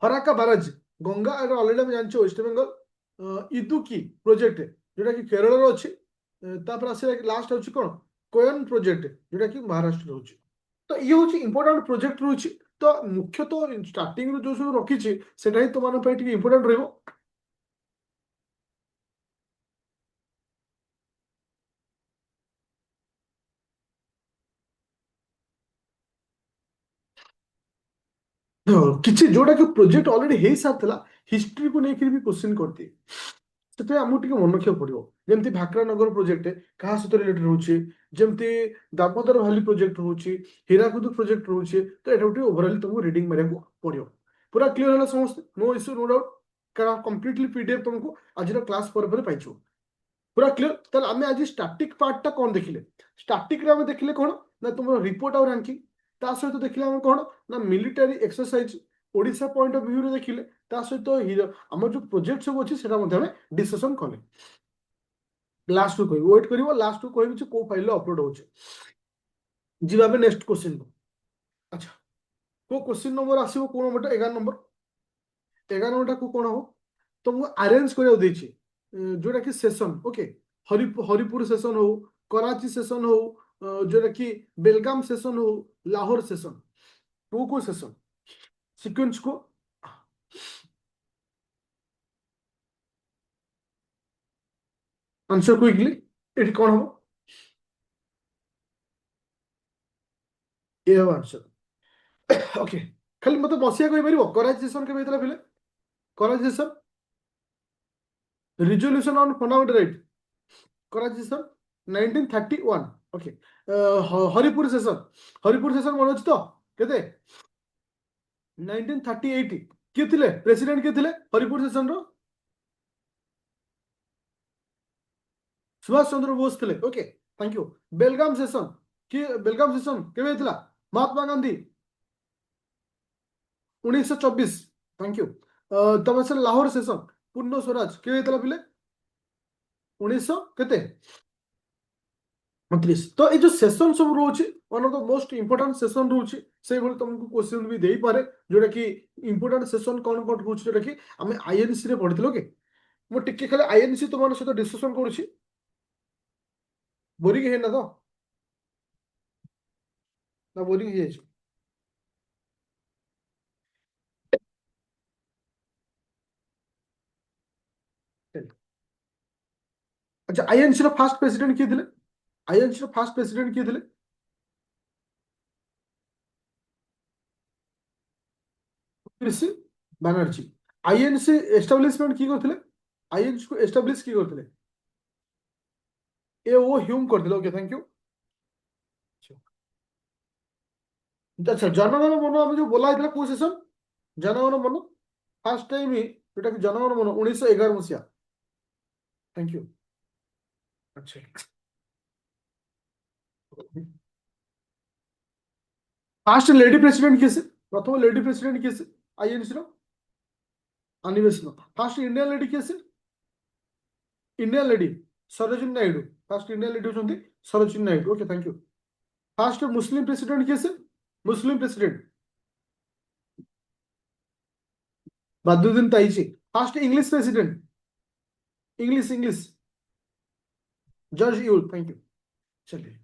ଫରାକ୍କା ବାରାଜ, ଗଙ୍ଗା, ଏଟା ଅଲରେଡି ଆମେ ଜାଣିଛୁ ୱେଷ୍ଟବେଙ୍ଗଲ। ଇଦୁକି ପ୍ରୋଜେକ୍ଟ, ଯୋଉଟା କି କେରଳରେ ଅଛି। ତାପରେ ଆସିଲା ଲାଷ୍ଟ ହଉଛି କଣ, କୋୟନ ପ୍ରୋଜେକ୍ଟ, ଯୋଉଟା କି ମହାରାଷ୍ଟ୍ର ରହୁଛି। ତ ଇଏ ହଉଛି ଇମ୍ପୋର୍ଟାଣ୍ଟ ପ୍ରୋଜେକ୍ଟ ରହୁଛି। ତ ମୁଖ୍ୟତଃ ଷ୍ଟାର୍ଟିଂରୁ ଯୋଉ ସବୁ ରଖିଛି ସେଟା ହିଁ ତୁମମାନଙ୍କ ପାଇଁ ଟିକେ ଇମ୍ପୋର୍ଟାଣ୍ଟ ରହିବ। ତ କିଛି ଯୋଉଟା କି ପ୍ରୋଜେକ୍ଟ ଅଲରେଡି ହେଇସାରିଥିଲା, ହିଷ୍ଟ୍ରିକୁ ନେଇକି ବି କ୍ୱେଶ୍ଚିନ୍ କରିଦିଏ। ସେଥିପାଇଁ ଆମକୁ ଟିକେ ମନେ ରଖିବାକୁ ପଡିବ। ଯେମିତି ଭାକ୍ରା ନଗର ପ୍ରୋଜେକ୍ଟ କାହା ସହିତ ରିଲେଟେଡ ରହୁଛି, ଯେମିତି ଦାମୋଦର ଭ୍ୟାଲି ପ୍ରୋଜେକ୍ଟ ରହୁଛି, ହୀରାକୁଦ ପ୍ରୋଜେକ୍ଟ ରହୁଛି। ତ ଏଟା ଗୋଟେ ଓଭରଅଲ୍ ତମକୁ ରିଡିଂ ମାରିବାକୁ ପଡିବ। ପୁରା କ୍ଲିୟର ହେଲା ସମସ୍ତେ? No issue, no doubt. କାରଣ କମ୍ପ୍ଲିଟଲି ପିଡିଏଫ୍ ତମକୁ ଆଜିର କ୍ଲାସ୍ ପରେ ପରେ ପାଇଯିବ। ପୁରା କ୍ଲିୟର? ତାହେଲେ ଆମେ ଆଜି ଷ୍ଟାଟିକ୍ ପାର୍ଟଟା କଣ ଦେଖିଲେ? ଷ୍ଟାଟିକ୍ରେ ଆମେ ଦେଖିଲେ କଣ ନା ତୁମର ରିପୋର୍ଟ ଆଉ ରାଙ୍କିଙ୍ଗ। ତା ସହିତ ଦେଖିଲେ ଆମେ କଣ ନା military exercise Odisha point of ଭ୍ୟୁରେ ଦେଖିଲେ। ତା ସହିତ ଆମର ଯୋଉ ପ୍ରୋଜେକ୍ଟ ସବୁ ଅଛି ସେଟା ମଧ୍ୟ ଆମେ ଡିସ୍କସନ କଲେ। ଲାଷ୍ଟକୁ କହିବି, ୱେଟ୍ କରିବ, ଲାଷ୍ଟକୁ କହିବି ଯେ କୋଉ ଫାଇଲରେ ଅପଲୋଡ ହଉଛି। ଯିବା ଆମେ ନେକ୍ସଟ କ୍ୱେଶ୍ଚିନ୍ କୁ। ଆଚ୍ଛା, କୋଉ କ୍ୱେଶ୍ଚିନ୍ ନମ୍ବର ଆସିବ, କୋଉ ନମ୍ବରଟା? 11 ନମ୍ବର। 11 ନମ୍ବରଟା କଣ ହବ, ତମକୁ ଆରେଞ୍ଜ କରିବାକୁ ଦେଇଛି ଯୋଉଟା କି ସେସନ। ଓକେ, ହରିପୁର ସେସନ ହଉ, କରାଚି ସେସନ ହଉ, ଯୋଉଟା କି ବେଲଗାମ ସେସନ ହଉ, ଲାହୋର ସେସନ, କୋଉ ସେସନ ସିକ୍ୱେନ୍ସ କୁ ଆନ୍ସର କୁଇକଲି। ଏଠି କଣ ହବ? ଏ ହବ ଆନ୍ସର। ଓକେ, ଖାଲି ମତେ ବସିଆ କହିପାରିବ କରାଚି ସେସନ କେବେ ହେଇଥିଲା ପିଲେ? Karachi session, resolution on fundamental right, Karachi session 1931। Okay, Haripur session, Haripur session ମନେ ଅଛି ତ କେତେ? 1938। କିଏ ଥିଲେ ପ୍ରେସିଡେଣ୍ଟ, କିଏ ଥିଲେ ହରିପୁର ସେସନର? ସୁଭାଷ ଚନ୍ଦ୍ର ବୋଷ ଥିଲେ। Okay, thank you. Belgaum session, କିଏ ବେଲଗାମ ସେସନ କେବେ ହେଇଥିଲା? ମହାତ୍ମା ଗାନ୍ଧୀ, 1924। Thank you. ତମେ ସେ ଲାହୋର ସେସନ, ପୂର୍ଣ୍ଣ ସ୍ୱରାଜ କେବେ ହେଇଥିଲା ପିଲେ? 1900 କେତେ? 29। ତ ଏଇ ଯୋଉ ସେସନ ସବୁ ରହୁଛି, one of the most important session ରହୁଛି। ସେଇଭଳି ତମକୁ କ୍ୱେଶ୍ଚିନ୍ ବି ଦେଇପାରେ, ଯୋଉଟା କି ଇମ୍ପୋର୍ଟାଣ୍ଟ ସେସନ କଣ କଣ ରହୁଛି, ଯୋଉଟା କି ଆମେ ଆଇଏନସି ରେ ପଢିଥିଲୁ। ଓକେ, ମୁଁ ଟିକେ ଖାଲି ଆଇଏନସି ତୁମମାନଙ୍କ ସହିତ ଡିସ୍କସନ କରୁଛି। ବୋରିଂ ହେଇନା ତ? ନା ବୋରିଂ ହେଇଯାଇଛି? ଆଚ୍ଛା, ଆଇଏନସି ର ଫାଷ୍ଟ ପ୍ରେସିଡେଣ୍ଟ କିଏ ଥିଲେ? ଆଇଏନସି ର ଫାଷ୍ଟ ପ୍ରେସିଡେଣ୍ଟ କିଏ ଥିଲେ? कृषि ବାନାର୍ଜୀ। ଆଇଏନସି ଏଷ୍ଟାବ୍ଲିଶମେଣ୍ଟ କିଏ କରିଥିଲେ? ଆଇଏନସି କୁ ଏଷ୍ଟାବ୍ଲିଶ କିଏ କରିଥିଲେ? ए ओ ह्यूम करथिले ओके थैंक यू। अच्छा जनगण मन आम जो बोला है कौ सेशन जनगण मन फास्ट टाइम जोटा कि जनगण मन 1911 मसीहा थैंक यू। अच्छा फास्ट लेडी प्रेसिडेंट किए से प्रथम लेडी प्रेसिडेंट किए से आईएनसी रो अनिवेशन फास्ट इंडियन लेडी किए से Indian lady Sarojini Naidu first Indian lady होती Sarojini Naidu okay thank you. First Muslim president किए से Muslim president Badruddin Tyabji. First English president English English George Yule thank you. चलिए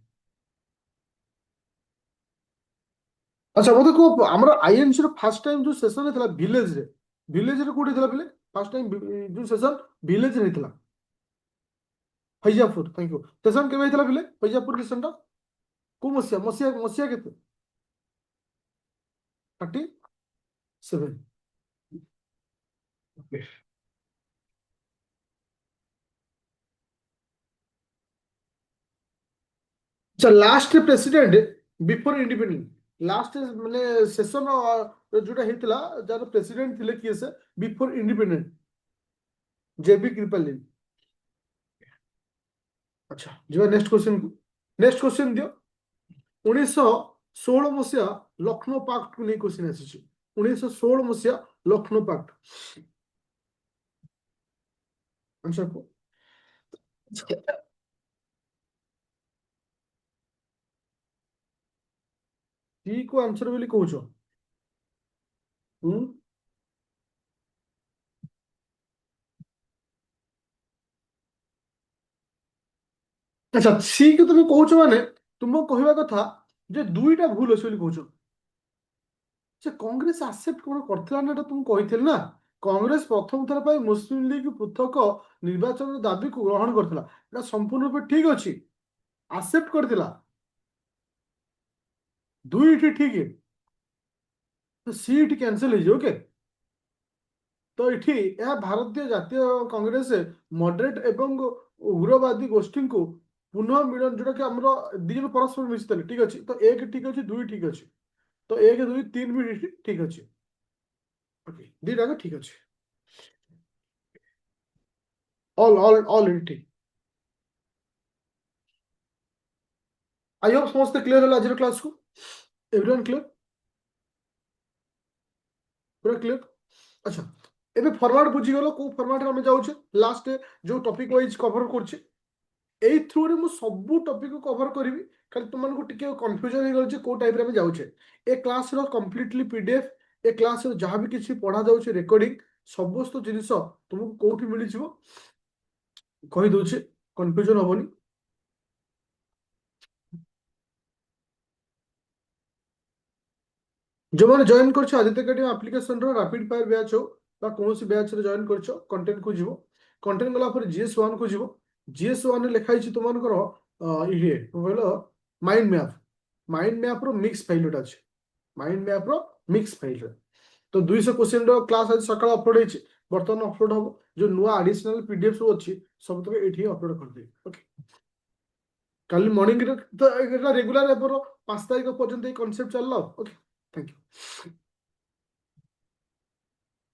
अच्छा मत को आमर आईएनसी फास्ट टाइम जो सेशन होता विलेज रे विलेज रे कोठी थला पिले फास्ट टाइम जो सेशन विलेज रे थला फैजापुर थैंक यू। सेशन केबे थला पिले फैजापुर सेशन टा को मसिया मसिया मसिया केते 37 अच्छा last president before independent last माने सेशन जोटा हेतला जार प्रेसिडेंट थिले किए से बिफोर इंडिपेंडेंट जेबी कृपलानी। अच्छा जी नेक्स्ट क्वेश्चन को नेक्स्ट क्वेश्चन दियो 1916 मसीहा लखनऊ पाक्ट को नहीं क्वेश्चन आसी 1916 मसीहा लखनऊ पाक्ट आंसर को टी को आंसर बोली कहूछ हम्म अच्छा सी को तुम कहूछ माने तुम कहवा कथा जे दुईटा भूल अछि बोली कहूछ से कांग्रेस एक्सेप्ट कोन करथिला ना तुम कहिथिल ना कांग्रेस प्रथम थर पर मुस्लिम लीग पृथक निर्वाचन दाबी को ग्रहण करथिला एटा संपूर्ण रूप ठीक अछि एक्सेप्ट करथिला दुईटी ठीक है तो सीट कैंसिल हो ओके तो इठी यह भारतीय जातीय कांग्रेस मॉडरेट एवं उग्रवादी गोष्ठी को पुनः मिलन जोटा कि हमर दी जन परस्पर मिशितले ठीक अछि तो एक ठीक अछि दुई ठीक अछि तो एक दुई तीन भी ठीक अछि ओके दीटा को ठीक अछि ऑल ठीक। आई होप समस्त क्लियर है आज क्लास को एवरीवन क्लियर पूरा क्लियर। अच्छा एबे फॉरवर्ड बुझी गलो को फॉर्मेट रे हम जाउछे लास्ट जो टॉपिक वाइज कवर करछे एई थ्रू रे मु सब टॉपिक को कवर करिवि खाली तुम को टिके कंफ्यूजन हो गल को टाइप रे हम जाउछे ए क्लास रो कंप्लीटली पीडीएफ ए क्लास रो जहां भी किछि पढ़ा जाउछे रेकॉर्डिंग समस्त जिनिस तुमको कोठी मिली जिवो कहि दउछे कंफ्यूजन होबनी। जो मैंने जॉइन कर Aditya academy application rapid fire batch हो कौन बैच रे जॉइन कर कंटेंट को जीवो कंटेंट गला पर जीएस वन को जीवो जीएस वन लिखाई तुमकर ये कहलो माइंड मैप रो मिक्स फाइल अछि माइंड मैप रो मिक्स फाइल रे तो 200 क्वेश्चन रो क्लास आज सकाळ अपलोड होइछि वर्तमान अपलोड हो जो नुआ एडिशनल पीडीएफ सब अछि सब तक एठी अपलोड कर दे ओके कल मॉर्निंग रे तो रेगुलर एपर 5 तारिख पर्यंत ये कांसेप्ट चलला ओके थैंक यू।